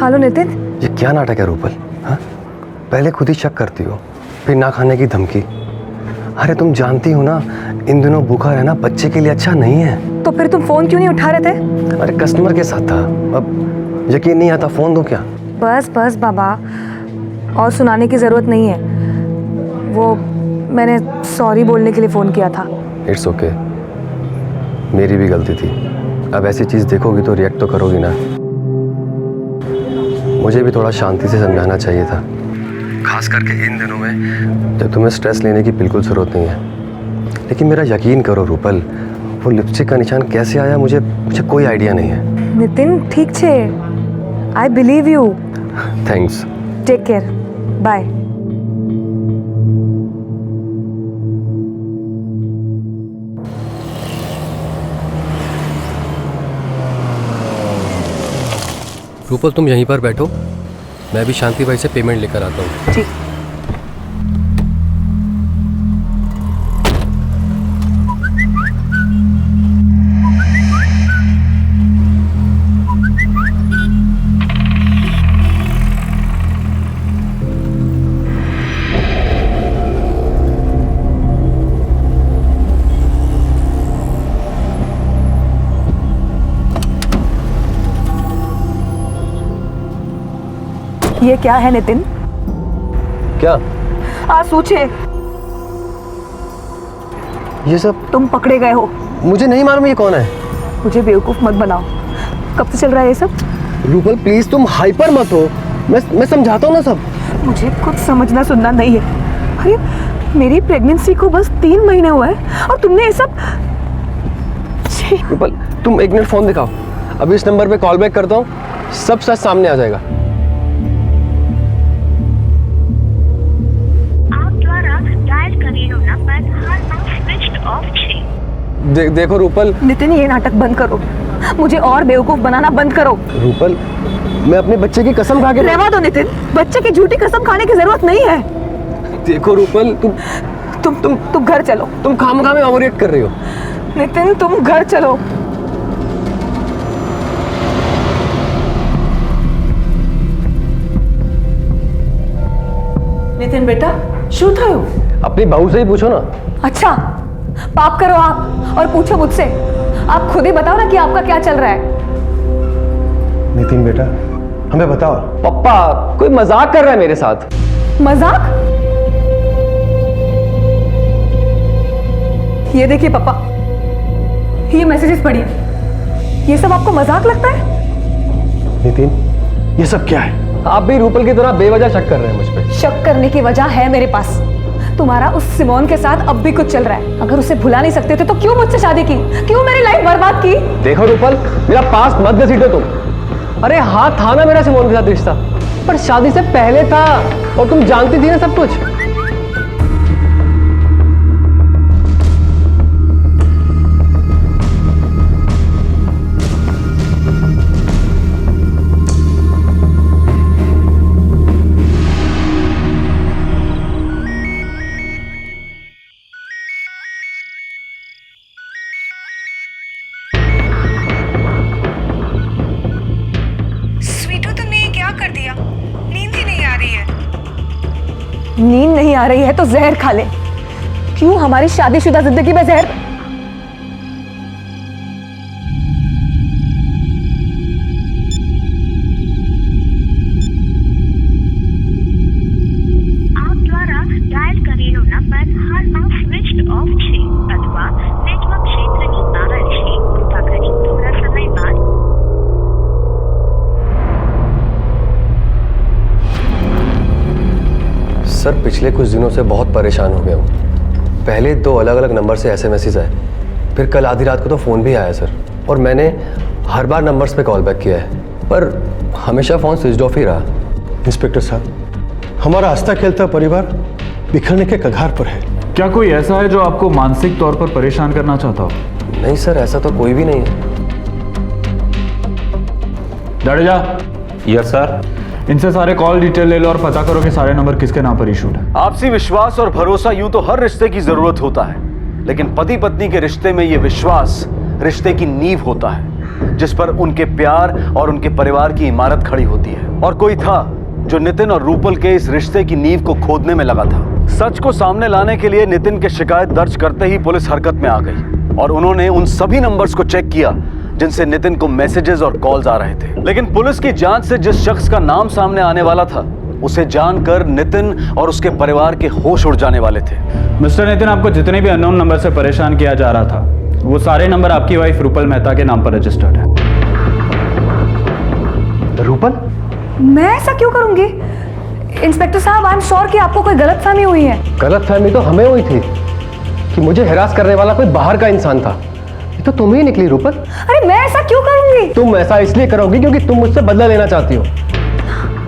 हेलो नितिन। ये क्या नाटक है रूपल? हाँ, पहले खुद ही शक करती हो, फिर ना खाने की धमकी। अरे तुम जानती हो ना, इन दिनों भूखा रहना बच्चे के लिए अच्छा नहीं है। तो फिर तुम फोन क्यों नहीं उठा रहे थे? अरे कस्टमर के साथ था, अब यकीन नहीं आता, फोन दो क्या? बस बस बाबा, और सुनाने की जरूरत नहीं है। वो मैंने सॉरी बोलने के लिए फोन किया था। इट्स ओके, मेरी भी गलती थी। अब ऐसी चीज देखोगी तो रिएक्ट तो करोगी ना। मुझे भी थोड़ा शांति से समझाना चाहिए था, खास करके इन दिनों में जब तुम्हें स्ट्रेस लेने की बिल्कुल जरूरत नहीं है। लेकिन मेरा यकीन करो रूपल, वो लिपस्टिक का निशान कैसे आया मुझे कोई आइडिया नहीं है। नितिन ठीक छे, I believe you. Thanks. Take care, bye. Rupal तुम यहीं पर बैठो, मैं भी शांति भाई से पेमेंट लेकर आता हूँ। ठीक। ये क्या है नितिन? क्या? सोचे ये सब तुम पकड़े गए हो। मुझे नहीं मालूम ये कौन है। मुझे बेवकूफ मत बनाओ। कब से चल रहा है ये सब? रूपल प्लीज तुम हाइपर मत हो, मैं समझाता हूँ ना सब। मुझे कुछ समझना सुनना नहीं है। अरे मेरी प्रेगनेंसी को बस 3 महीने हुआ है और तुमने ये सब। रूपल तुम एक मिनट फोन दिखाओ, अभी इस नंबर पे कॉल बैक करता हूँ, सब सच सामने आ जाएगा। देखो रूपल। नितिन ये नाटक बंद करो, मुझे और बेवकूफ बनाना बंद करो। रूपल मैं अपने बच्चे की कसम खा के। रहवा दो नितिन, बच्चे की झूठी कसम खाने की जरूरत नहीं है। देखो रूपल तुम घर चलो। तुम खामखा में ओवररिएक्ट कर रही हो। नितिन तुम घर चलो। नितिन बेटा शू थयो? अपनी बहू से ही पूछो ना। अच्छा पाप करो आप और पूछो मुझसे। आप खुद ही बताओ ना कि आपका क्या चल रहा है। नितिन बेटा हमें बताओ। पप्पा कोई मजाक कर रहा है मेरे साथ। मजाक? ये देखिए पापा, ये मैसेजेस पढ़िए। ये सब आपको मजाक लगता है? नितिन, ये सब क्या है? आप भी रूपल की तरह बेवजह शक कर रहे हैं मुझ पे। शक करने की वजह है मेरे पास। तुम्हारा उस सिमोन के साथ अब भी कुछ चल रहा है। अगर उसे भुला नहीं सकते थे तो क्यों मुझसे शादी की? क्यों मेरी लाइफ बर्बाद की? देखो रूपल, मेरा पास्ट मत घसीटो तुम। अरे हाँ, था ना मेरा सिमोन के साथ रिश्ता, पर शादी से पहले था और तुम जानती थी ना सब कुछ। नींद नहीं आ रही है तो जहर खा ले। क्यों हमारी शादीशुदा जिंदगी में जहर? આપ દ્વારા ડાયલ કરેલો નંબર હાલમાં સ્વિચ્ડ ઓફ છે અથવા નેટવર્ક ક્ષેત્રની બહાર છે। કૃપા કરી થોડા સમય બાદ सर, पिछले कुछ दिनों से बहुत परेशान हो गया हूँ। पहले 2 अलग अलग नंबर से एसएमएसेस आए, फिर कल आधी रात को तो फ़ोन भी आया सर, और मैंने हर बार नंबर्स पे कॉल बैक किया है, पर हमेशा फ़ोन स्विच ऑफ ही रहा। इंस्पेक्टर साहब, हमारा हंसता खेलता परिवार बिखरने के कगार पर है। क्या कोई ऐसा है जो आपको मानसिक तौर पर परेशान करना चाहता हो? नहीं सर, ऐसा तो कोई भी नहीं है। जडेजा। Yes sir. इनसे सारे कॉल डिटेल ले लो और पता करो कि सारे नंबर किसके नाम पर इशूड है। आपसी विश्वास और भरोसा यूं तो हर रिश्ते की जरूरत होता है, लेकिन पति पत्नी के रिश्ते में ये विश्वास रिश्ते की नींव होता है, जिस पर उनके प्यार और उनके परिवार की इमारत खड़ी होती है। और कोई था जो नितिन और रूपल के इस रिश्ते की नींव को खोदने में लगा था। सच को सामने लाने के लिए नितिन की शिकायत दर्ज करते ही पुलिस हरकत में आ गई और उन्होंने उन सभी नंबर्स को चेक किया जिनसे नितिन को मैसेजेस और कॉल्स आ रहे थे। लेकिन पुलिस की जांच से जिस शख्स का नाम सामने आने वाला था, उसे जानकर नितिन और उसके परिवार के होश उड़ जाने वाले थे। मिस्टर नितिन, आपको जितने भी अननोन नंबर से परेशान किया जा रहा था, वो सारे नंबर आपकी वाइफ रूपल मेहता के नाम पर रजिस्टर्ड है। रूपल? मैं ऐसा क्यों करूंगी? इंस्पेक्टर साहब, आई एम श्योर कि आपको कोई गलतफहमी हुई है। गलतफहमी तो हमें हुई थी कि मुझे हिरास करने वाला कोई बाहर का इंसान था। ये तो तुम ही निकली रूपल। अरे मैं ऐसा क्यों करूंगी? तुम ऐसा इसलिए करोगी क्योंकि तुम मुझसे बदला लेना चाहती हो।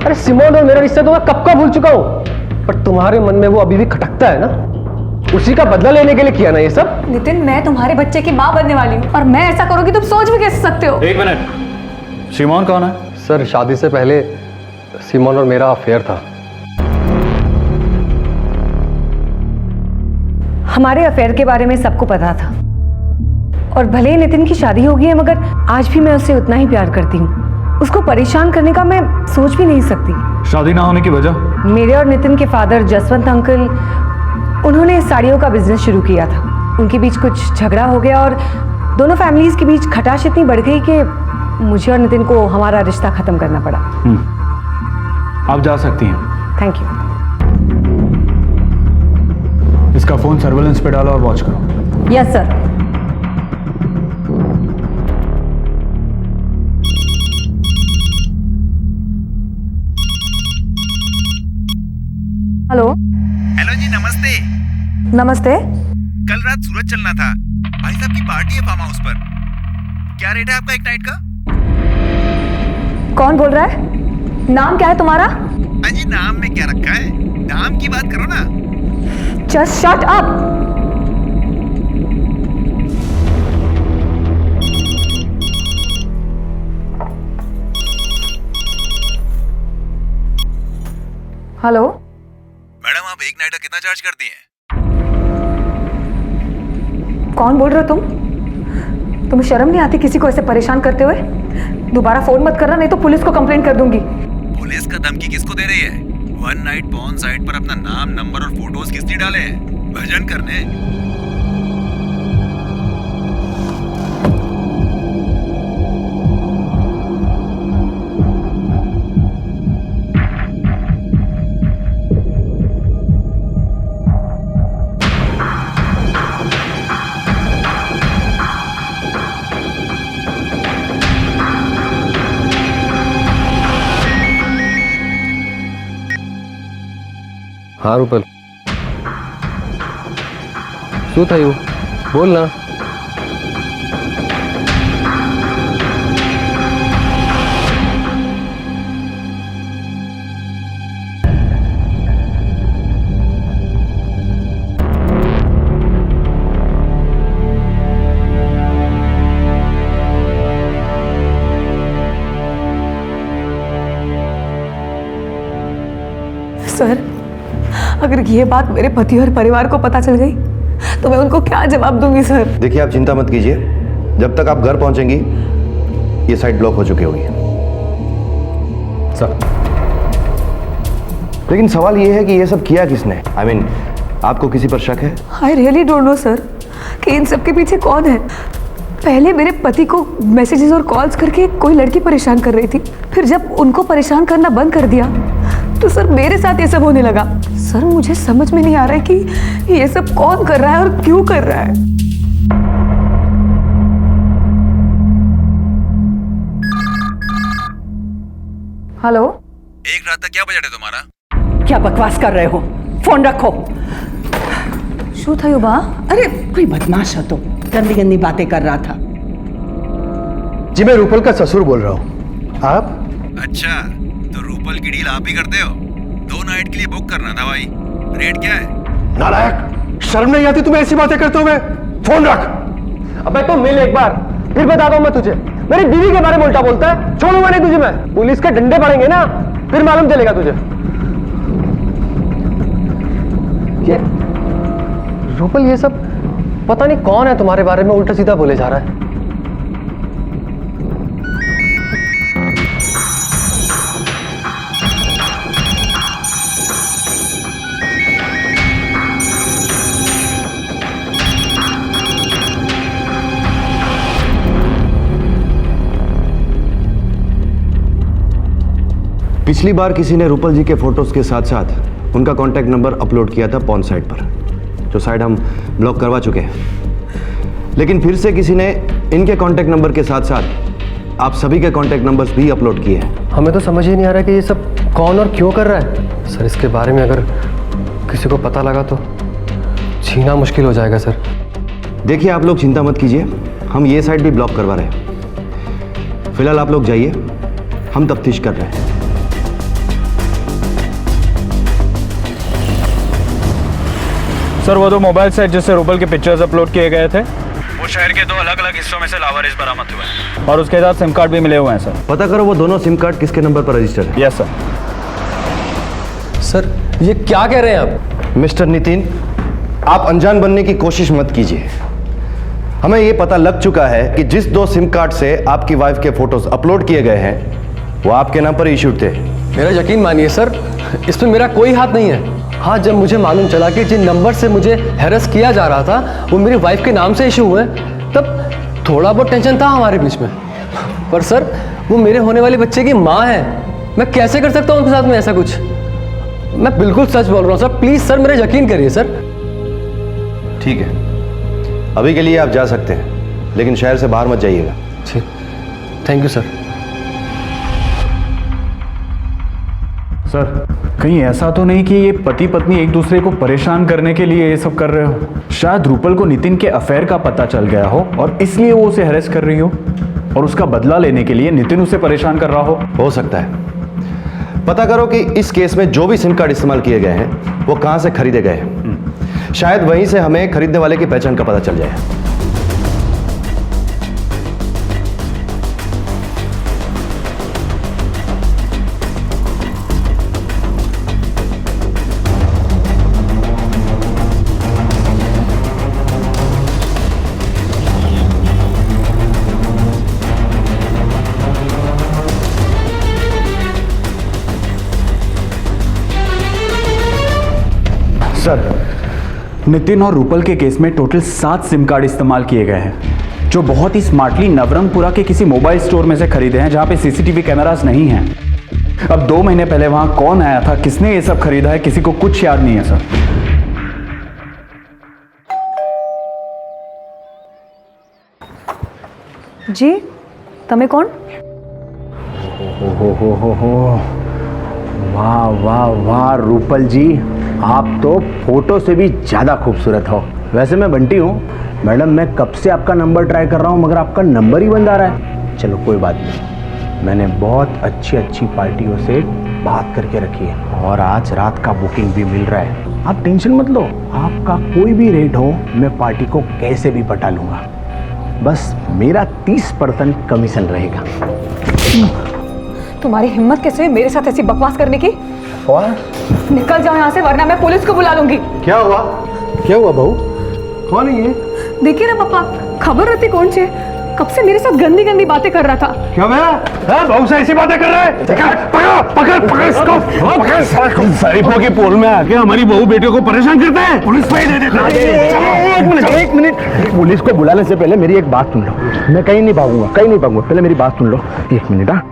अरे सिमोन और मेरा रिश्ता तो मैं कब का भूल चुका हूं, पर तुम्हारे मन में वो अभी भी खटकता है ना। उसी का बदला लेने के लिए किया ना ये सब। नितिन, मैं तुम्हारे बच्चे की माँ बनने वाली हूँ और मैं ऐसा करूंगी तुम सोच भी कैसे सकते हो? एक मिनट, सिमोन कौन है? सर, शादी से पहले सिमोन और मेरा अफेयर था। हमारे अफेयर के बारे में सबको पता था और भले ही नितिन की शादी हो गई है, मगर आज भी मैं उससे उतना ही प्यार करती हूँ। उसको परेशान करने का मैं सोच भी नहीं सकती। शादी ना होने की वजह? मेरे और नितिन के फादर जसवंत अंकल, उन्होंने साड़ियों का बिजनेस शुरू किया था। उनके बीच कुछ झगड़ा हो गया और दोनों फैमिलीज के बीच खटाश इतनी बढ़ गई कि मुझे और नितिन को हमारा रिश्ता खत्म करना पड़ा। आप जा सकती हैं। Thank you. इसका फोन सर्वेलेंस पे डालो और वॉच करो। Yes sir. हेलो। हेलो जी, नमस्ते। नमस्ते। कल रात सूरत चलना था, भाई साहब की पार्टी है फार्म हाउस पर। क्या रेट है आपका एक नाइट का? कौन बोल रहा है? नाम क्या है तुम्हारा? अजी, नाम में क्या रखा है, दाम की बात करो ना। Just shut up. Hello. Madam, आप एक नाइट का कितना चार्ज करती हैं? कौन बोल रहे हो तुम? तुम्हें शर्म नहीं आती किसी को ऐसे परेशान करते हुए? दोबारा फोन मत करना, नहीं तो पुलिस को कंप्लेंट कर दूंगी। पुलिस का धमकी किसको दे रही है? वन नाइट पॉर्न साइट पर अपना नाम, नंबर और फोटोज किसने डाले हैं? भजन करने। हाँ रूपल, શું થયું? બોલ ના. सर, अगर ये बात मेरे पति और परिवार को पता चल गई तो मैं उनको क्या जवाब दूंगी सर? देखिए, आप चिंता मत कीजिए, जब तक आप घर पहुंचेंगी ये साइट ब्लॉक हो चुकी होगी सर। लेकिन सवाल ये है कि ये सब किया किसने? I mean, आपको किसी पर शक है? I really don't know sir कि इन सब के पीछे कौन है। पहले मेरे पति को मैसेजेस और कॉल्स करके कोई लड़की परेशान कर रही थी, फिर जब उनको परेशान करना बंद कर दिया तो सर मेरे साथ ये सब होने लगा। सर मुझे समझ में नहीं आ रहा है कि ये सब कौन कर रहा है और क्यों कर रहा है। हेलो, एक रात तक क्या बजट है तुम्हारा? क्या बकवास कर रहे हो? फोन रखो। शू था युवा? अरे कोई बदमाश है तो गंदी गंदी बातें कर रहा था। जी मैं रूपल का ससुर बोल रहा हूँ। आप? अच्छा, तो रूपल की डील आप ही करते हो? 2 नाइट के लिए बुक करना था भाई, रेट क्या है? नालायक, शर्म नहीं आती तुम्हें ऐसी बातें करते हुए? फोन रख। अबे तो मिल एक बार, फिर बताता हूँ मैं तुझे। मेरी बीवी के बारे में उल्टा बोलता है, छोड़ूंगा नहीं तुझे मैं। पुलिस के डंडे पड़ेंगे ना, फिर मालूम चलेगा तुझे। ये रूपल, ये सब पता नहीं कौन है तुम्हारे बारे में उल्टा सीधा बोले जा रहा है। पिछली बार किसी ने रूपल जी के फोटोज के साथ साथ उनका कॉन्टैक्ट नंबर अपलोड किया था पॉन साइट पर, जो साइट हम ब्लॉक करवा चुके हैं। लेकिन फिर से किसी ने इनके कॉन्टैक्ट नंबर के साथ साथ आप सभी के कॉन्टैक्ट नंबर्स भी अपलोड किए हैं। हमें तो समझ ही नहीं आ रहा कि ये सब कौन और क्यों कर रहा है। सर इसके बारे में अगर किसी को पता लगा तो छीना मुश्किल हो जाएगा सर। देखिए, आप लोग चिंता मत कीजिए, हम ये साइट भी ब्लॉक करवा रहे हैं। फिलहाल आप लोग जाइए, हम तफ्तीश कर रहे हैं। सर वो 2 मोबाइल सेट जिससे रूपल के पिक्चर्स अपलोड किए गए थे, वो शहर के 2 अलग-अलग हिस्सों में से लावारिस बरामद हुए हैं और उसके साथ सिम कार्ड भी मिले हुए हैं सर। पता करो वो दोनों सिम कार्ड किसके नंबर पर रजिस्टर्ड है। Yes sir. सर ये क्या कह रहे हैं आप? मिस्टर नितिन, आप अनजान बनने की कोशिश मत कीजिए। हमें ये पता लग चुका है कि जिस 2 सिम कार्ड से आपकी वाइफ के फोटोज अपलोड किए गए हैं वो आपके नाम पर इशूड थे। मेरा यकीन मानिए सर, इसमें मेरा कोई हाथ नहीं है। हाँ, जब मुझे मालूम चला कि जिन नंबर से मुझे हैरेस किया जा रहा था वो मेरी वाइफ के नाम से इशू हुए, तब थोड़ा बहुत टेंशन था हमारे बीच में। पर सर वो मेरे होने वाले बच्चे की माँ है, मैं कैसे कर सकता हूँ उनके साथ में ऐसा कुछ? मैं बिल्कुल सच बोल रहा हूँ सर, प्लीज सर मेरा यकीन करिए सर। ठीक है, अभी के लिए आप जा सकते हैं, लेकिन शहर से बाहर मत जाइएगा। ठीक, थैंक यू सर। सर कहीं ऐसा तो नहीं कि ये पति पत्नी एक दूसरे को परेशान करने के लिए ये सब कर रहे हो? शायद रूपल को नितिन के अफेयर का पता चल गया हो और इसलिए वो उसे हैरेस कर रही हो और उसका बदला लेने के लिए नितिन उसे परेशान कर रहा हो सकता है। पता करो कि इस केस में जो भी सिम कार्ड इस्तेमाल किए गए हैं वो कहां से खरीदे गए हैं। शायद वहीं से हमें खरीदने वाले की पहचान का पता चल जाए। सर नितिन और रूपल के केस में टोटल 7 सिम कार्ड इस्तेमाल किए गए हैं, जो बहुत ही स्मार्टली नवरंगपुरा के किसी मोबाइल स्टोर में से खरीदे हैं जहां पे सीसीटीवी कैमरास नहीं हैं। अब 2 महीने पहले वहां कौन आया था, किसने ये सब खरीदा है, किसी को कुछ याद नहीं है सर। जी तमे कौन? वाह वाह वाह रूपल जी, आप तो फोटो से भी ज़्यादा खूबसूरत हो। वैसे मैं बंटी हूँ मैडम, मैं कब से आपका नंबर ट्राई कर रहा हूँ मगर आपका नंबर ही बंद आ रहा है। चलो कोई बात नहीं, मैंने बहुत अच्छी अच्छी पार्टियों से बात करके रखी है और आज रात का बुकिंग भी मिल रहा है। आप टेंशन मत लो, आपका कोई भी रेट हो मैं पार्टी को कैसे भी पटा लूँगा। बस मेरा 30% कमीशन रहेगा। तुम्हारी हिम्मत कैसे हुई मेरे साथ ऐसी बकवास करने की? निकल जाओ यहाँ से वरना मैं पुलिस को बुला लूंगी। क्या हुआ? क्या हुआ बहू? कौन है ये? देखिए ना पापा, खबर रहती कौन से कब से मेरे साथ गंदी गंदी बातें कर रहा था। क्या मैं बहू से ऐसी बातें कर रहा है? पकड़ इसको। शरीफों के पोल में आके हमारी बहू बेटियों को परेशान करते हैं। पुलिस पे दे देता है। एक मिनट पुलिस को बुलाने से पहले मेरी एक बात सुन लो। मैं कहीं नहीं भागूंगा, पहले मेरी बात सुन लो। एक मिनट। हाँ,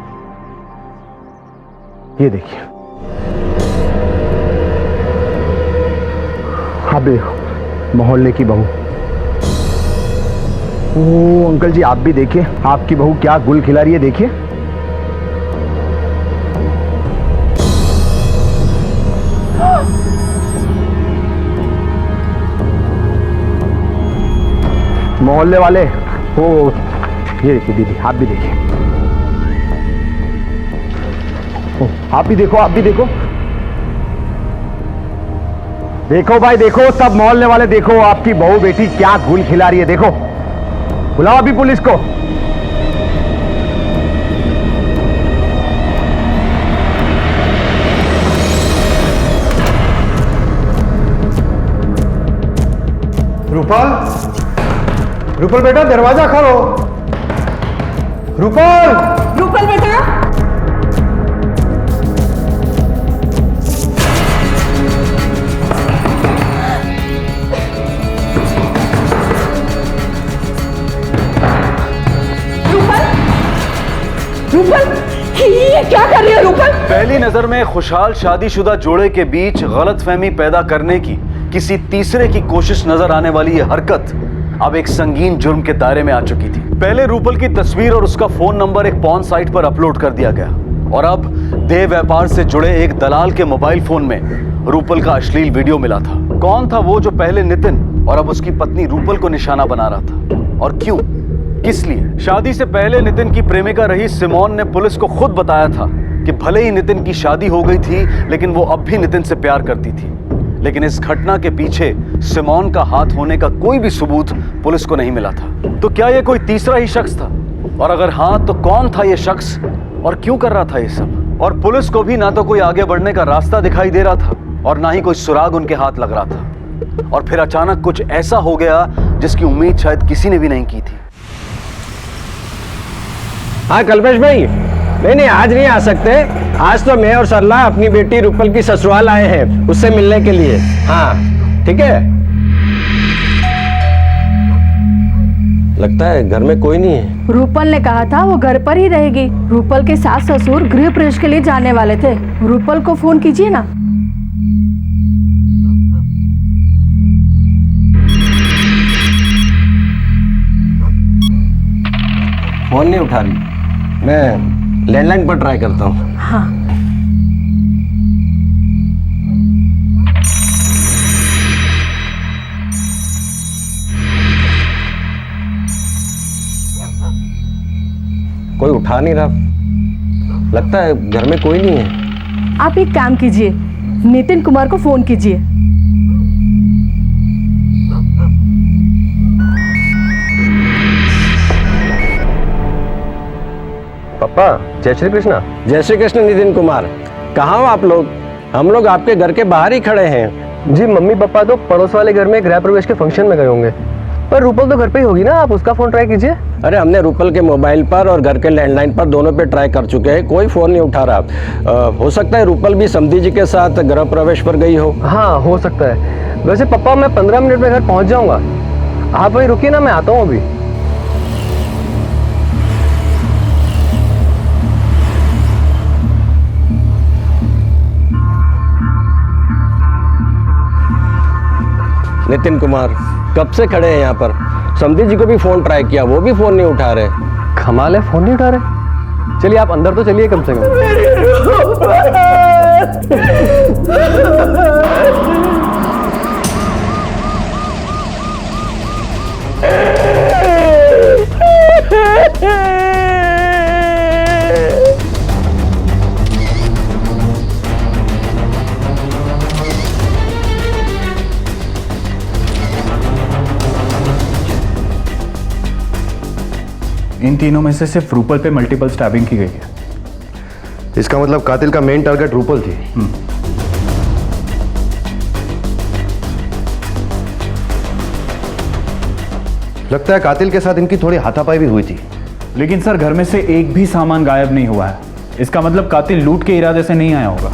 ये देखिए, आप देखो मोहल्ले की बहू। ओ अंकल जी आप भी देखिए, आपकी बहू क्या गुल खिला रही है, देखिए। मोहल्ले वाले, ओ ये देखिए दीदी, आप भी देखिए। आप भी देखो, आप भी देखो। देखो भाई देखो, सब मोहल्ले वाले देखो, आपकी बहू बेटी क्या गुल खिला रही है, देखो। बुलाओ अभी पुलिस को। रूपल बेटा दरवाजा खोलो। रूपल बेटा। रूपल, ये क्या कर रही है रूपल? पहली नजर में खुशहाल शादीशुदा जोड़े के बीच गलतफहमी पैदा करने की किसी तीसरे की कोशिश नजर आने वाली ये हरकत अब एक संगीन जुर्म के दायरे में आ चुकी थी। पहले रूपल की तस्वीर और उसका फोन नंबर एक पॉर्न साइट पर अपलोड कर दिया गया और अब देह व्यापार से जुड़े एक दलाल के मोबाइल फोन में रूपल का अश्लील वीडियो मिला था। कौन था वो जो पहले नितिन और अब उसकी पत्नी रूपल को निशाना बना रहा था और क्यों, किस लिए? शादी से पहले नितिन की प्रेमिका रही सिमोन ने पुलिस को खुद बताया था कि भले ही नितिन की शादी हो गई थी लेकिन वो अब भी नितिन से प्यार करती थी। लेकिन इस घटना के पीछे सिमोन का हाथ होने का कोई भी सबूत पुलिस को नहीं मिला था। तो क्या ये कोई तीसरा ही शख्स था? और अगर हाँ तो कौन था ये शख्स और क्यों कर रहा था ये सब? और पुलिस को भी ना तो कोई आगे बढ़ने का रास्ता दिखाई दे रहा था और ना ही कोई सुराग उनके हाथ लग रहा था। और फिर अचानक कुछ ऐसा हो गया जिसकी उम्मीद शायद किसी ने भी नहीं की थी। हाँ कल्पेश भाई, नहीं आज नहीं आ सकते। आज तो मैं और सरला अपनी बेटी रूपल की ससुराल आए हैं उससे मिलने के लिए। हाँ ठीक है। लगता है घर में कोई नहीं है। रूपल ने कहा था वो घर पर ही रहेगी। रूपल के सास ससुर गृह प्रवेश के लिए जाने वाले थे। रूपल को फोन कीजिए ना। फोन नहीं उठा रही, मैं लैंडलाइन पर ट्राई करता हूँ। हाँ। कोई उठा नहीं रहा, लगता है घर में कोई नहीं है। आप एक काम कीजिए, नितिन कुमार को फोन कीजिए। पापा जय श्री कृष्णा। जय श्री कृष्ण नितिन कुमार, कहाँ हो आप लोग? हम लोग आपके घर के बाहर ही खड़े हैं। जी मम्मी पापा तो पड़ोस वाले घर में गृह प्रवेश के फंक्शन में गए होंगे, पर रूपल तो घर पे ही होगी ना, आप उसका फोन ट्राई कीजिए। अरे हमने रूपल के मोबाइल पर और घर के लैंडलाइन पर दोनों पे ट्राई कर चुके हैं, कोई फोन नहीं उठा रहा। हो सकता है रूपल भी समधी जी के साथ गृह प्रवेश पर गई हो। हाँ हो सकता है। वैसे पापा मैं 15 मिनट में घर पहुंच जाऊंगा, आप वहीं रुकिए ना, मैं आता हूँ अभी। नितिन कुमार कब से खड़े हैं यहाँ पर, समधी जी को भी फोन ट्राई किया, वो भी फोन नहीं उठा रहे। कमाल है, फोन नहीं उठा रहे। चलिए आप अंदर तो चलिए कम से कम। इन तीनों में से सिर्फ रूपल पे मल्टीपल स्टैबिंग की गई है। इसका मतलब कातिल का मेन टारगेट रूपल थी। लगता है कातिल के साथ इनकी थोड़ी हाथापाई भी हुई थी। लेकिन सर घर में से एक भी सामान गायब नहीं हुआ है। इसका मतलब कातिल लूट के इरादे से नहीं आया होगा।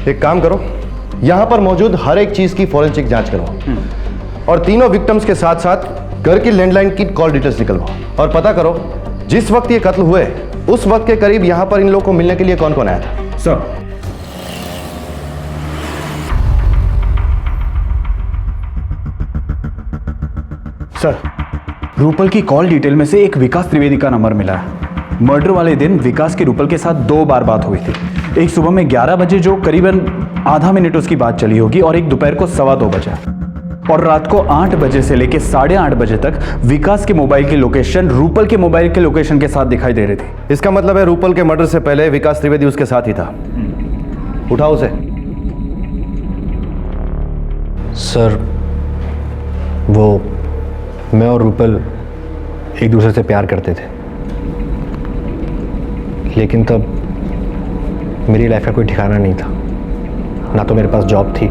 एक काम करो, यहां पर मौजूद हर एक चीज की फॉरेंसिक जांच करवाओ और तीनों विक्टिम्स के साथ साथ घर की लैंडलाइन की कॉल डिटेल्स निकलवाओ और पता करो जिस वक्त ये कत्ल हुए उस वक्त के करीब यहां पर इन लोगों को मिलने के लिए कौन कौन आया था। सर, रूपल की कॉल डिटेल में से एक विकास त्रिवेदी का नंबर मिला है। मर्डर वाले दिन विकास की रूपल के साथ 2 बार बात हुई थी। एक सुबह में 11 बजे जो करीबन आधा मिनट उसकी बात चली होगी और एक दोपहर को 2:15 बजे और रात को 8 बजे से लेकर 8:30 बजे तक विकास के मोबाइल की लोकेशन रूपल के मोबाइल के लोकेशन के साथ दिखाई दे रही थी। इसका मतलब है रूपल के मर्डर से पहले विकास त्रिवेदी उसके साथ ही था। उठाओ उसे। सर, वो मैं और रूपल एक दूसरे से प्यार करते थे, लेकिन तब मेरी लाइफ का कोई ठिकाना नहीं था। ना तो मेरे पास जॉब थी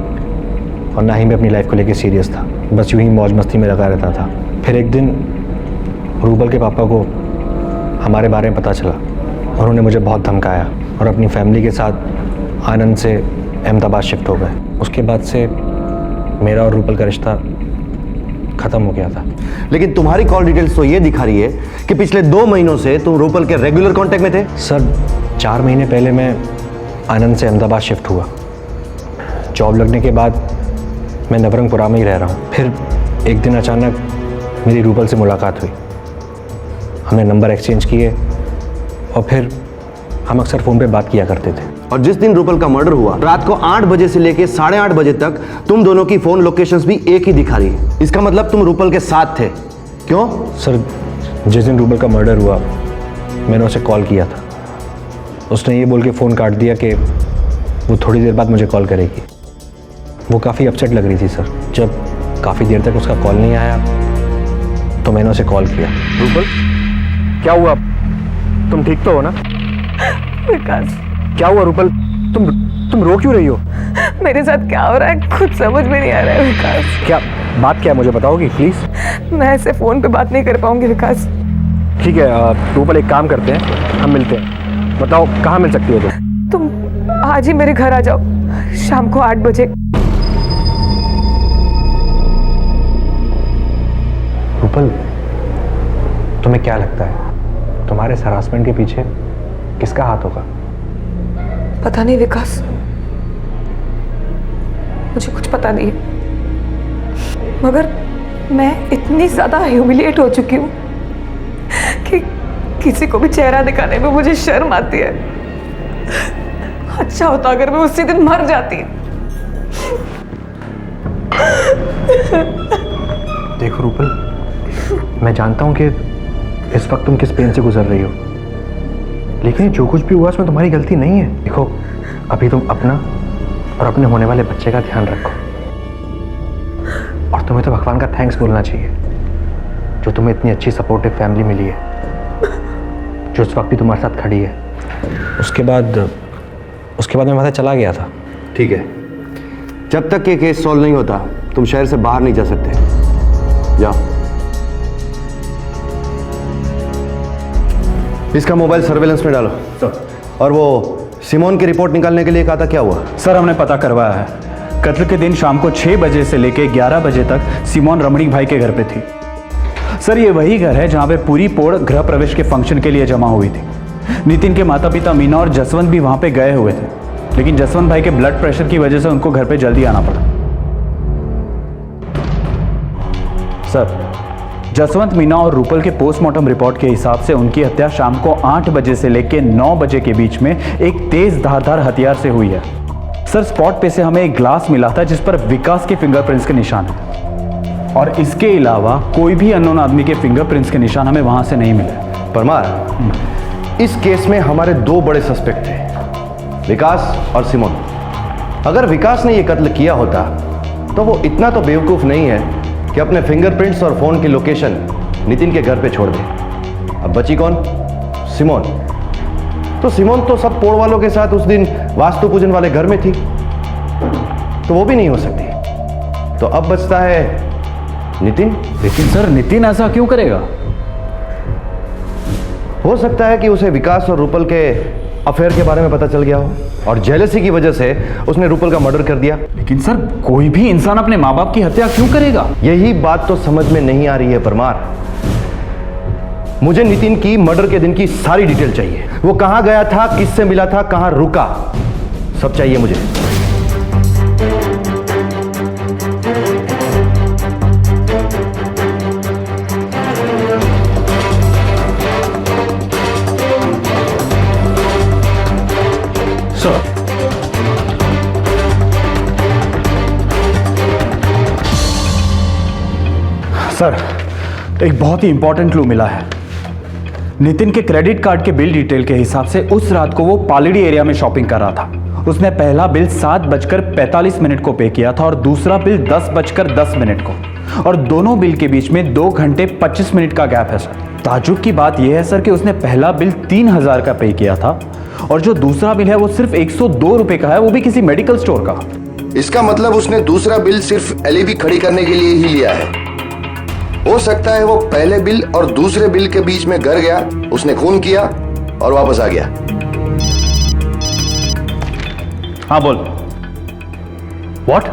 और ना ही मैं अपनी लाइफ को लेकर सीरियस था। बस यूं ही मौज मस्ती में लगा रहता था। फिर एक दिन रूपल के पापा को हमारे बारे में पता चला। उन्होंने मुझे बहुत धमकाया और अपनी फैमिली के साथ आनंद से अहमदाबाद शिफ्ट हो गए। उसके बाद से मेरा और रूपल का रिश्ता खत्म हो गया था। लेकिन तुम्हारी कॉल डिटेल्स तो ये दिखा रही है कि पिछले 2 महीनों से तुम रूपल के रेगुलर कांटेक्ट में थे। सर, 4 महीने पहले मैं आनंद से अहमदाबाद शिफ्ट हुआ। जॉब लगने के बाद मैं नवरंगपुरा में ही रह रहा हूँ। फिर एक दिन अचानक मेरी रूपल से मुलाकात हुई। हमने नंबर एक्सचेंज किए और फिर हम अक्सर फ़ोन पे बात किया करते थे। और जिस दिन रूपल का मर्डर हुआ रात को 8 बजे से लेकर 8:30 बजे तक तुम दोनों की फ़ोन लोकेशंस भी एक ही दिखा रही है। इसका मतलब तुम रूपल के साथ थे। क्यों? सर, जिस दिन रूपल का मर्डर हुआ मैंने उसे कॉल किया था। उसने ये बोल के फ़ोन काट दिया कि वो थोड़ी देर बाद मुझे कॉल करेगी। वो काफ़ी अपसेट लग रही थी सर। जब काफ़ी देर तक उसका कॉल नहीं आया तो मैंने उसे कॉल किया। रूपल, क्या हुआ? तुम ठीक तो हो ना? विकास, क्या हुआ रूपल? तुम रो क्यों रही हो? मेरे साथ क्या हो रहा है कुछ समझ में नहीं आ रहा है विकास। क्या बात क्या है, मुझे बताओगी प्लीज? मैं ऐसे फोन पे बात नहीं कर पाऊंगी विकास। ठीक है रूपल, एक काम करते हैं, हम मिलते हैं। बताओ कहाँ मिल सकती हो तुम? आज ही मेरे घर आ जाओ शाम को 8 बजे। रूपल, तुम्हें क्या लगता है तुम्हारे इस हरासमेंट के पीछे किसका हाथ होगा? पता नहीं विकास, मुझे कुछ पता नहीं है, मगर मैं इतनी ज्यादा ह्यूमिलिएट हो चुकी हूँ कि किसी को भी चेहरा दिखाने में मुझे शर्म आती है। अच्छा होता अगर मैं उसी दिन मर जाती। देखो रूपल, मैं जानता हूँ कि इस वक्त तुम किस पेन से गुजर रही हो, लेकिन जो कुछ भी हुआ उसमें तुम्हारी गलती नहीं है। देखो, अभी तुम अपना और अपने होने वाले बच्चे का ध्यान रखो और तुम्हें तो भगवान का थैंक्स बोलना चाहिए जो तुम्हें इतनी अच्छी सपोर्टिव फैमिली मिली है जो इस वक्त भी तुम्हारे साथ खड़ी है। उसके बाद मैं वहाँ से चला गया था। ठीक है, जब तक ये केस सॉल्व नहीं होता तुम शहर से बाहर नहीं जा सकते। जाओ। इसका मोबाइल सर्वेलेंस में डालो। सर। और वो सिमोन की रिपोर्ट निकालने के लिए कहा था, क्या हुआ? सर, हमने पता करवाया है। कत्ल के दिन शाम को 6 बजे से लेकर 11 बजे तक सिमोन रमणीक भाई के घर पे थी। सर, ये वही घर है जहां पे पूरी पोड़ गृह प्रवेश के फंक्शन के लिए जमा हुई थी। नितिन के माता पिता मीना और जसवंत भी वहां पे गए हुए थे, लेकिन जसवंत भाई के ब्लड प्रेशर की वजह से उनको घर पे जल्दी आना पड़ा। सर, जसवंत, मीना और रूपल के पोस्टमार्टम रिपोर्ट के हिसाब से उनकी हत्या शाम को 8 बजे से लेकर 9 बजे के बीच में एक तेज धारदार हथियार से हुई है। सर, स्पॉट पे से हमें एक ग्लास मिला था जिस पर विकास के फिंगरप्रिंट्स के निशान है और इसके अलावा कोई भी अननोन आदमी के फिंगरप्रिंट्स के निशान हमें वहां से नहीं मिले। परमार, इस केस में हमारे 2 बड़े सस्पेक्ट थे, विकास और सिमोन। अगर विकास ने यह कत्ल किया होता तो वो इतना तो बेवकूफ नहीं है कि अपने फिंगरप्रिंट्स और फोन की लोकेशन नितिन के घर पे छोड़ दे। अब बची कौन? सिमोन। तो सिमोन तो सब पोड़ वालों के साथ उस दिन वास्तु पूजन वाले घर में थी, तो वो भी नहीं हो सकती। तो अब बचता है नितिन। लेकिन सर नितिन ऐसा क्यों करेगा? हो सकता है कि उसे विकास और रूपल के अफेयर के बारे में पता चल गया हो और जेलसी की वजह से उसने रूपल का मर्डर कर दिया। लेकिन सर कोई भी इंसान अपने माँ बाप की हत्या क्यों करेगा? यही बात तो समझ में नहीं आ रही है परमार। मुझे नितिन की मर्डर के दिन की सारी डिटेल चाहिए। वो कहां गया था, किससे मिला था, कहां रुका, सब चाहिए मुझे। सर एक बहुत ही इंपॉर्टेंट क्लू मिला है। नितिन के क्रेडिट कार्ड के बिल डिटेल के हिसाब से उस रात को वो पालड़ी एरिया में शॉपिंग कर रहा था। उसने पहला बिल 7:45 को पे किया था और दूसरा बिल 10:10 को, और दोनों बिल के बीच में 2 घंटे 25 मिनट का गैप है सर। ताजुब की बात यह है सर कि उसने पहला बिल 3000 का पे किया था और जो दूसरा बिल है वो सिर्फ 102 रुपए का है, वो भी किसी मेडिकल स्टोर का। इसका मतलब उसने दूसरा बिल सिर्फ एलईडी खड़ी करने के लिए ही लिया है। हो सकता है वो पहले बिल और दूसरे बिल के बीच में घर गया, उसने खून किया और वापस आ गया। हाँ बोल। व्हाट?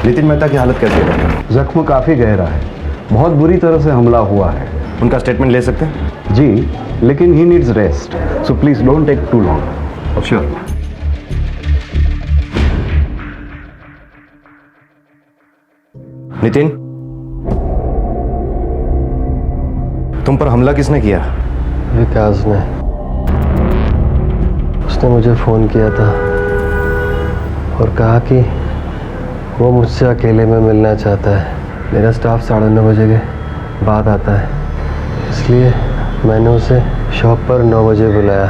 नितिन मेहता की हालत कैसी है? जख्म काफी गहरा है, बहुत बुरी तरह से हमला हुआ है। उनका स्टेटमेंट ले सकते हैं? जी, लेकिन he needs rest, so please don't take too long. Sure. Nitin, तुम पर हमला किसने किया? विकास ने। उसने मुझे फ़ोन किया था और कहा कि वो मुझसे अकेले में मिलना चाहता है। मेरा स्टाफ 9:30 बजे के बाद आता है, इसलिए मैंने उसे शॉप पर 9 बजे बुलाया।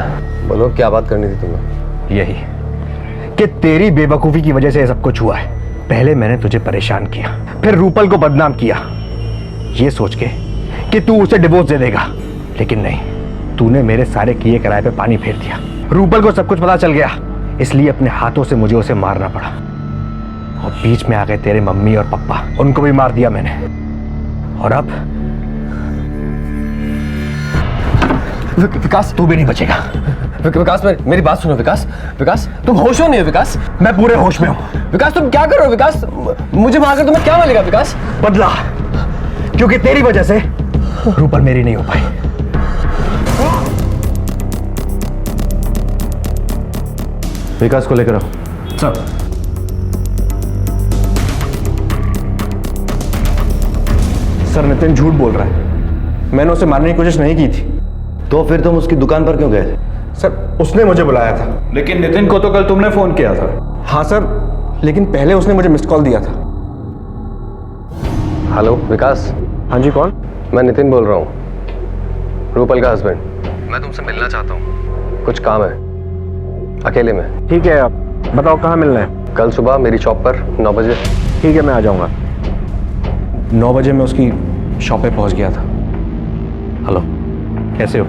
बोलो क्या बात करनी थी तुम्हें? यही कि तेरी बेवकूफ़ी की वजह से सब कुछ हुआ है। पहले मैंने तुझे परेशान किया, फिर रूपल को बदनाम किया, ये सोच के कि तू उसे डिवोर्स दे देगा, लेकिन नहीं, तूने मेरे सारे किए कराए पे पानी फेर दिया। रूपल को सब कुछ पता चल गया, इसलिए अपने हाथों से मुझे उसे मारना पड़ा। और बीच में आ गए तेरे मम्मी और पापा, उनको भी मार दिया मैंने। और अब विकास, तू भी नहीं बचेगा। विकास मेरी बात सुनो। विकास तुम होश में नहीं हो? विकास, मैं पूरे होश में हूं। विकास तुम क्या कर रहे हो? विकास, मुझे मारकर तुम्हें क्या मिलेगा? विकास, बदला, क्योंकि तेरी वजह से रूपल मेरी नहीं हो पाई। विकास को लेकर आओ। सर। सर नितिन झूठ बोल रहा है, मैंने उसे मारने की कोशिश नहीं की थी। तो फिर तुम उसकी दुकान पर क्यों गए थे? सर उसने मुझे बुलाया था। लेकिन नितिन को तो कल तुमने फोन किया था। हाँ सर, लेकिन पहले उसने मुझे मिस्ड कॉल दिया था। हेलो विकास। हाँ जी, कौन? मैं नितिन बोल रहा हूँ, रूपल का हस्बैंड। मैं तुमसे मिलना चाहता हूँ, कुछ काम है, अकेले में। ठीक है, आप बताओ कहाँ मिलना है? कल सुबह मेरी शॉप पर 9 बजे। ठीक है, मैं आ जाऊँगा। 9 बजे मैं उसकी शॉप पे पहुंच गया था। हेलो, कैसे हो?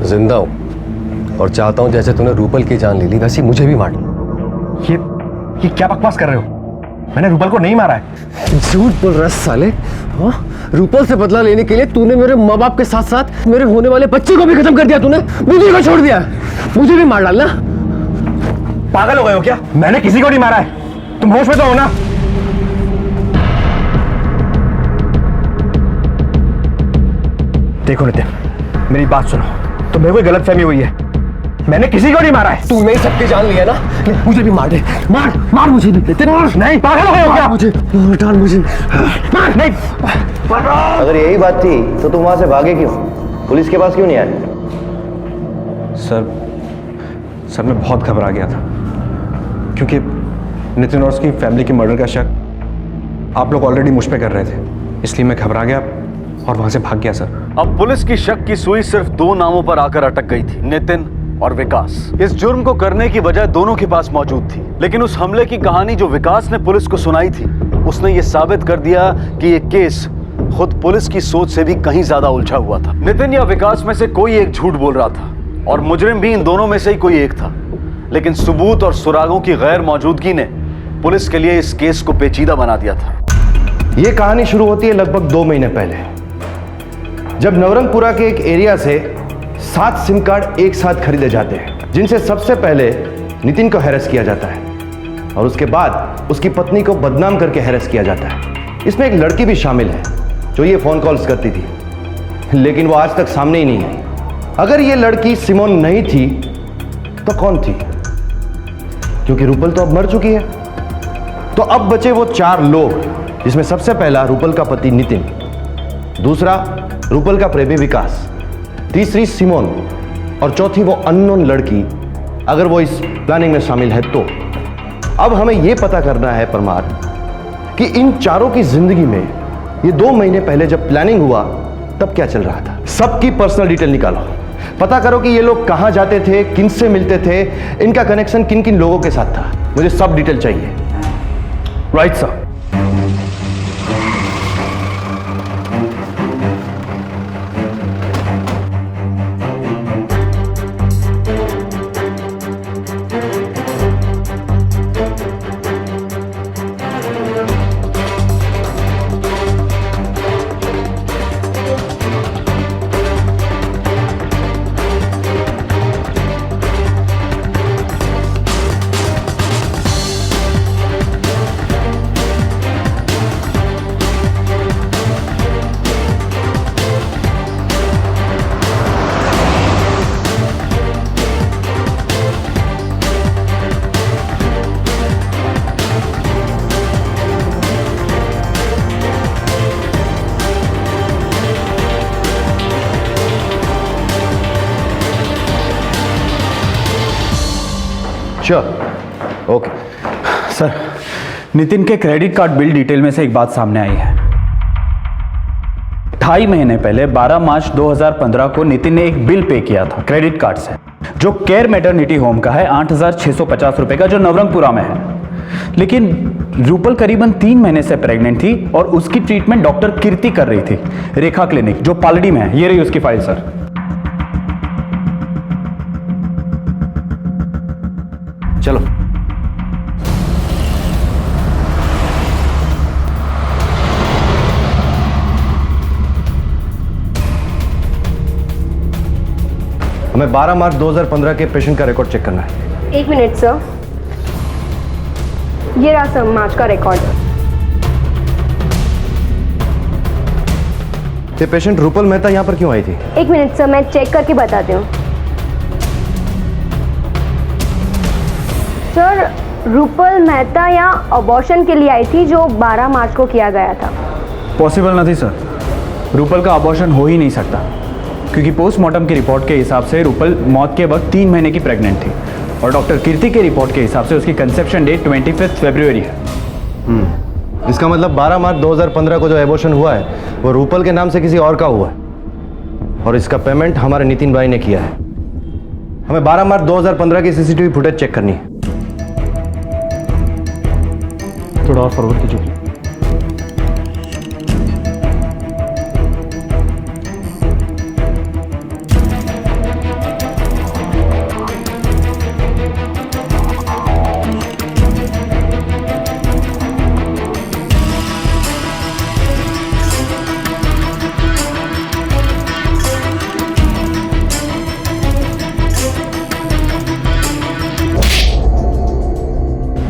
जिंदा हूं और चाहता हूं जैसे तूने रूपल की जान ले ली वैसे मुझे भी मार ली। ये क्या बकवास कर रहे हो? मैंने रूपल को नहीं मारा है। झूठ बोल रहा है साले। रूपल से बदला लेने के लिए तूने मेरे माँ बाप के साथ साथ मेरे होने वाले बच्चे को भी खत्म कर दिया। तूने मुझे को छोड़ दिया, मुझे भी मार डालना। पागल हो गए हो क्या? मैंने किसी को नहीं मारा है, तुम होश में तो हो ना? देखो नितिन, मेरी बात सुनो, तुम्हें कोई गलतफहमी हुई है, मैंने किसी को नहीं मारा है। तूने ही सबकी जान लिया ना, मुझे भी मार दे। मार मुझे भी। नहीं, पागल हो गए हो क्या? मुझे डाल, मुझे मार। नहीं, अगर यही बात थी तो तुम वहां से भागे क्यों? पुलिस के पास क्यों नहीं आए? सर मैं बहुत घबरा गया था, क्योंकि नितिन और उसकी फैमिली के मर्डर का शक आप लोग ऑलरेडी मुझ पे कर रहे थे, इसलिए मैं घबरा गया और वहां से भाग गया सर। अब पुलिस की शक की सुई सिर्फ 2 नामों पर आकर अटक गई थी, नितिन और विकास। इस जुर्म को करने की वजह दोनों के पास मौजूद थी, लेकिन उस हमले की कहानी जो विकास ने पुलिस को सुनाई थी, उसने ये साबित कर दिया कि ये केस खुद पुलिस की सोच से भी कहीं ज्यादा उलझा हुआ था। नितिन या विकास में से कोई एक झूठ बोल रहा था और मुजरिम भी इन दोनों में से ही कोई एक था, लेकिन सबूत और सुरागों की गैर मौजूदगी ने पुलिस के लिए इस केस को पेचीदा बना दिया था। यह कहानी शुरू होती है लगभग 2 महीने पहले, जब नवरंगपुरा के एक एरिया से 7 सिम कार्ड एक साथ खरीदे जाते हैं, जिनसे सबसे पहले नितिन को हैरेस किया जाता है और उसके बाद उसकी पत्नी को बदनाम करके हैरेस किया जाता है। इसमें एक लड़की भी शामिल है जो ये फोन कॉल्स करती थी, लेकिन वो आज तक सामने ही नहीं आई। अगर ये लड़की सिमोन नहीं थी तो कौन थी? क्योंकि रूपल तो अब मर चुकी है। तो अब बचे वो 4 लोग, जिसमें सबसे पहला रूपल का पति नितिन, दूसरा रूपल का प्रेमी विकास, तीसरी सिमोन और चौथी वो अननोन लड़की, अगर वो इस प्लानिंग में शामिल है तो। अब हमें यह पता करना है परमार कि इन चारों की जिंदगी में ये 2 महीने पहले जब प्लानिंग हुआ तब क्या चल रहा था। सबकी पर्सनल डिटेल निकालो, पता करो कि ये लोग कहां जाते थे, किन से मिलते थे, इनका कनेक्शन किन किन लोगों के साथ था। मुझे सब डिटेल चाहिए। Right sir. Okay sir, Nitin के क्रेडिट कार्ड बिल डिटेल में से एक बात सामने आई है। 2.5 महीने पहले 12 मार्च 2015 को नितिन ने एक बिल पे किया था क्रेडिट कार्ड से, जो केयर मैटरनिटी होम का है 8,650 रुपए का, जो नवरंगपुरा में है। लेकिन रूपल करीबन 3 महीने से प्रेग्नेंट थी और उसकी ट्रीटमेंट डॉक्टर कीर्ति कर रही थी, रेखा क्लिनिक, जो पालड़ी में है। ये रही उसकी फाइल सर। चलो हमें 12 मार्च 2015 के पेशेंट का रिकॉर्ड चेक करना है। 1 मिनट सर, ये रहा सर मार्च का रिकॉर्ड। ये पेशेंट रूपल मेहता यहाँ पर क्यों आई थी? 1 मिनट सर, मैं चेक करके बताती हूँ। सर, रूपल मेहता यहाँ अबॉर्शन के लिए आई थी, जो 12 मार्च को किया गया था। पॉसिबल नहीं सर, रूपल का अबॉर्शन हो ही नहीं सकता, क्योंकि पोस्टमार्टम की रिपोर्ट के हिसाब से रूपल मौत के वक्त 3 महीने की प्रेग्नेंट थी और डॉक्टर कीर्ति के रिपोर्ट के हिसाब से उसकी कंसेप्शन डेट 25 फरवरी है। इसका मतलब 12 मार्च 2015 को जो एबॉर्शन हुआ है वो रूपल के नाम से किसी और का हुआ है और इसका पेमेंट हमारे नितिन भाई ने किया है। हमें 12 मार्च 2015 की सीसीटीवी फुटेज चेक करनी है। थोड़ा और फॉरवर्ड कीजिए।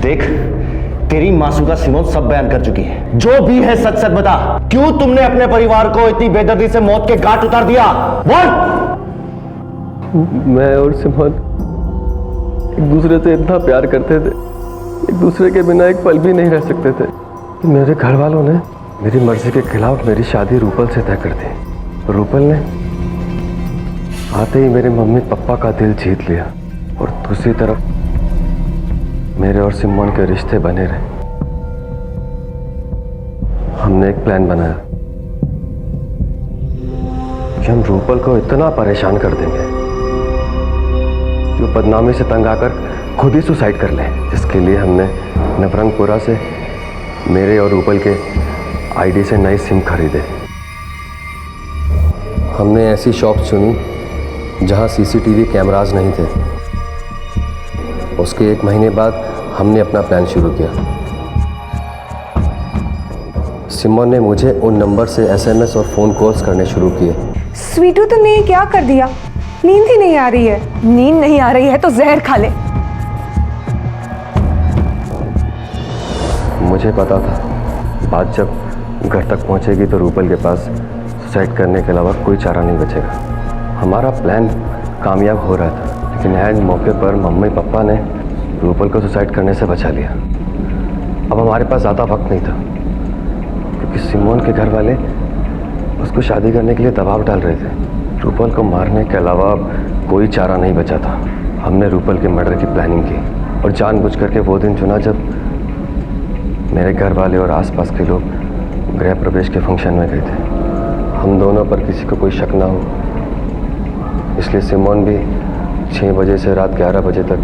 देख, तेरी मासूका सिमोन सब बयान कर चुकी है। जो भी है सच सच बता, क्यों तुमने अपने परिवार को इतनी बेदर्दी से मौत के घाट उतार दिया? बोल। मैं और सिमोन एक दूसरे से इतना प्यार करते थे, एक दूसरे के बिना एक पल भी नहीं रह सकते थे। मेरे घर वालों ने मेरी मर्जी के खिलाफ मेरी शादी रूपल से तय कर दी। रूपल ने आते ही मेरे मम्मी पापा का दिल जीत लिया और दूसरी तरफ मेरे और सिमोन के रिश्ते बने रहे। हमने एक प्लान बनाया कि हम रूपल को इतना परेशान कर देंगे कि वो बदनामी से तंग आकर खुद ही सुसाइड कर ले, जिसके लिए हमने नवरंगपुरा से मेरे और रूपल के आईडी से नई सिम खरीदे। हमने ऐसी शॉप चुनी जहां सीसीटीवी कैमरास नहीं थे। उसके 1 महीने बाद हमने अपना प्लान शुरू किया। सिमोन ने मुझे उन नंबर से एसएमएस और फ़ोन कॉल्स करने शुरू किए। स्वीटू, तुमने ये क्या कर दिया? नींद ही नहीं आ रही है। नींद नहीं आ रही है तो जहर खा ले। मुझे पता था बात जब घर तक पहुंचेगी तो रूपल के पास सुसाइड करने के अलावा कोई चारा नहीं बचेगा। हमारा प्लान कामयाब हो रहा था, लेकिन एंड मौके पर मम्मी पापा ने रूपल को सुसाइड करने से बचा लिया। अब हमारे पास ज़्यादा वक्त नहीं था, क्योंकि सिमोन के घर वाले उसको शादी करने के लिए दबाव डाल रहे थे। रूपल को मारने के अलावा कोई चारा नहीं बचा था। हमने रूपल के मर्डर की प्लानिंग की और जानबूझ करके वो दिन चुना जब मेरे घर वाले और आसपास के लोग गृह प्रवेश के फंक्शन में गए थे। हम दोनों पर किसी को कोई शक ना हो, इसलिए सिमोन भी 6 बजे से रात 11 बजे तक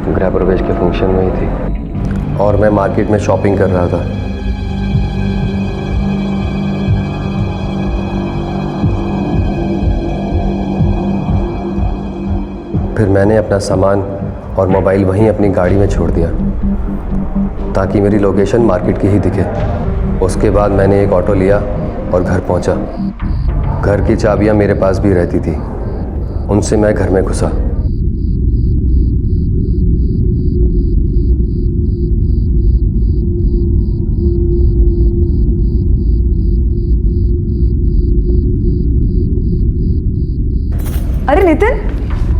गृह प्रवेश के फंक्शन में ही थी और मैं मार्केट में शॉपिंग कर रहा था। फिर मैंने अपना सामान और मोबाइल वहीं अपनी गाड़ी में छोड़ दिया ताकि मेरी लोकेशन मार्केट की ही दिखे। उसके बाद मैंने एक ऑटो लिया और घर पहुंचा। घर की चाबियां मेरे पास भी रहती थी, उनसे मैं घर में घुसा। अरे नितिन,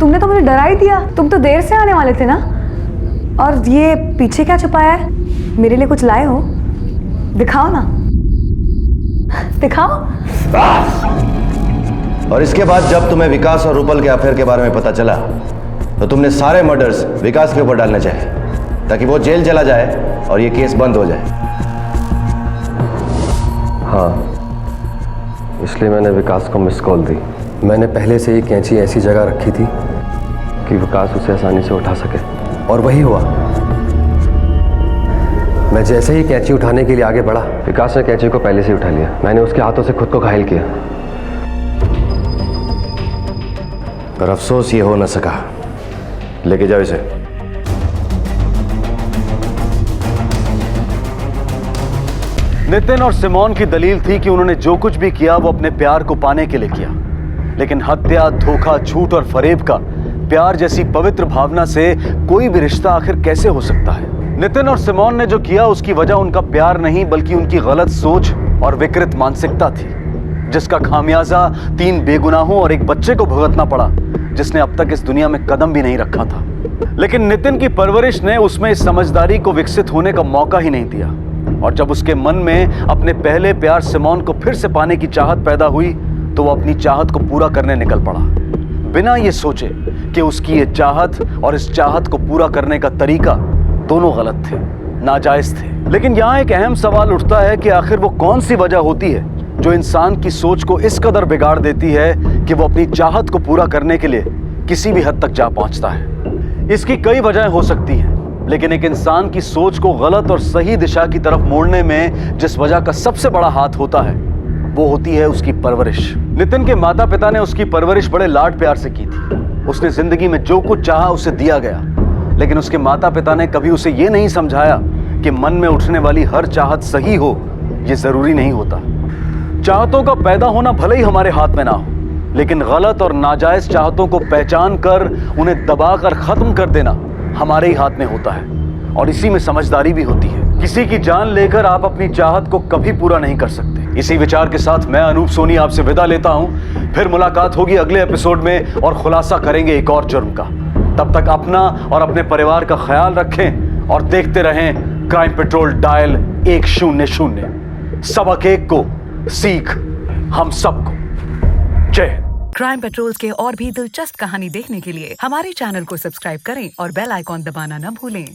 तुमने तो मुझे डरा ही दिया। तुम तो देर से आने वाले थे ना। और ये पीछे क्या छुपाया है? मेरे लिए कुछ लाए हो? दिखाओ ना, दिखाओ। और इसके बाद जब तुम्हें विकास और रूपल के अफेयर के बारे में पता चला तो तुमने सारे मर्डर्स विकास के ऊपर डालने चाहे ताकि वो जेल चला जाए और ये केस बंद हो जाए। हाँ, इसलिए मैंने विकास को मिस कॉल दी। मैंने पहले से ही कैंची ऐसी जगह रखी थी कि विकास उसे आसानी से उठा सके, और वही हुआ। मैं जैसे ही कैंची उठाने के लिए आगे बढ़ा, विकास ने कैंची को पहले से उठा लिया। मैंने उसके हाथों से खुद को घायल किया, पर अफसोस ये हो न सका। लेके जाओ इसे। नितिन और सिमोन की दलील थी कि उन्होंने जो कुछ भी किया वो अपने प्यार को पाने के लिए किया, लेकिन हत्या, धोखा, झूठ और फरेब का प्यार जैसी पवित्र भावना से कोई भी रिश्ता आखिर कैसे हो सकता है? नितिन और सिमोन ने जो किया उसकी वजह उनका प्यार नहीं बल्कि उनकी गलत सोच और विकृत मानसिकता थी, जिसका खामियाजा 3 बेगुनाहों और एक बच्चे को भुगतना पड़ा जिसने अब तक इस दुनिया में कदम भी नहीं रखा था। लेकिन नितिन की परवरिश ने उसमें इस समझदारी को विकसित होने का मौका ही नहीं दिया, और जब उसके मन में अपने पहले प्यार सिमोन को फिर से पाने की चाहत पैदा हुई तो वो अपनी चाहत को पूरा करने निकल पड़ा, बिना ये सोचे कि उसकी ये चाहत और इस चाहत को पूरा करने का तरीका दोनों गलत थे, नाजायज थे। लेकिन यहाँ एक अहम सवाल उठता है कि आखिर वो कौन सी वजह होती है जो इंसान की सोच को इस कदर बिगाड़ देती है कि वो अपनी चाहत को पूरा करने के लिए किसी भी हद तक जा पहुंचता है। इसकी कई वजहें हो सकती हैं, लेकिन एक इंसान की सोच को गलत और सही दिशा की तरफ मोड़ने में जिस वजह का सबसे बड़ा हाथ होता है वो होती है उसकी परवरिश। नितिन के माता पिता ने उसकी परवरिश बड़े लाड प्यार से की थी। उसने जिंदगी में जो कुछ चाहा उसे दिया गया, लेकिन उसके माता पिता ने कभी उसे ये नहीं समझाया कि मन में उठने वाली हर चाहत सही हो ये जरूरी नहीं होता। चाहतों का पैदा होना भले ही हमारे हाथ में ना हो, लेकिन गलत और नाजायज चाहतों को पहचान कर उन्हें दबाकर खत्म कर देना हमारे ही हाथ में होता है, और इसी में समझदारी भी होती है। किसी की जान लेकर आप अपनी चाहत को कभी पूरा नहीं कर सकते। इसी विचार के साथ मैं अनूप सोनी आपसे विदा लेता हूं। फिर मुलाकात होगी अगले एपिसोड में और खुलासा करेंगे एक और जुर्म का। तब तक अपना और अपने परिवार का ख्याल रखें और देखते रहें क्राइम पेट्रोल डायल 100। सबक एक को सीख हम सबको। जय। क्राइम पेट्रोल के और भी दिलचस्प कहानी देखने के लिए हमारे चैनल को सब्सक्राइब करें और बेल आइकॉन दबाना न भूलें।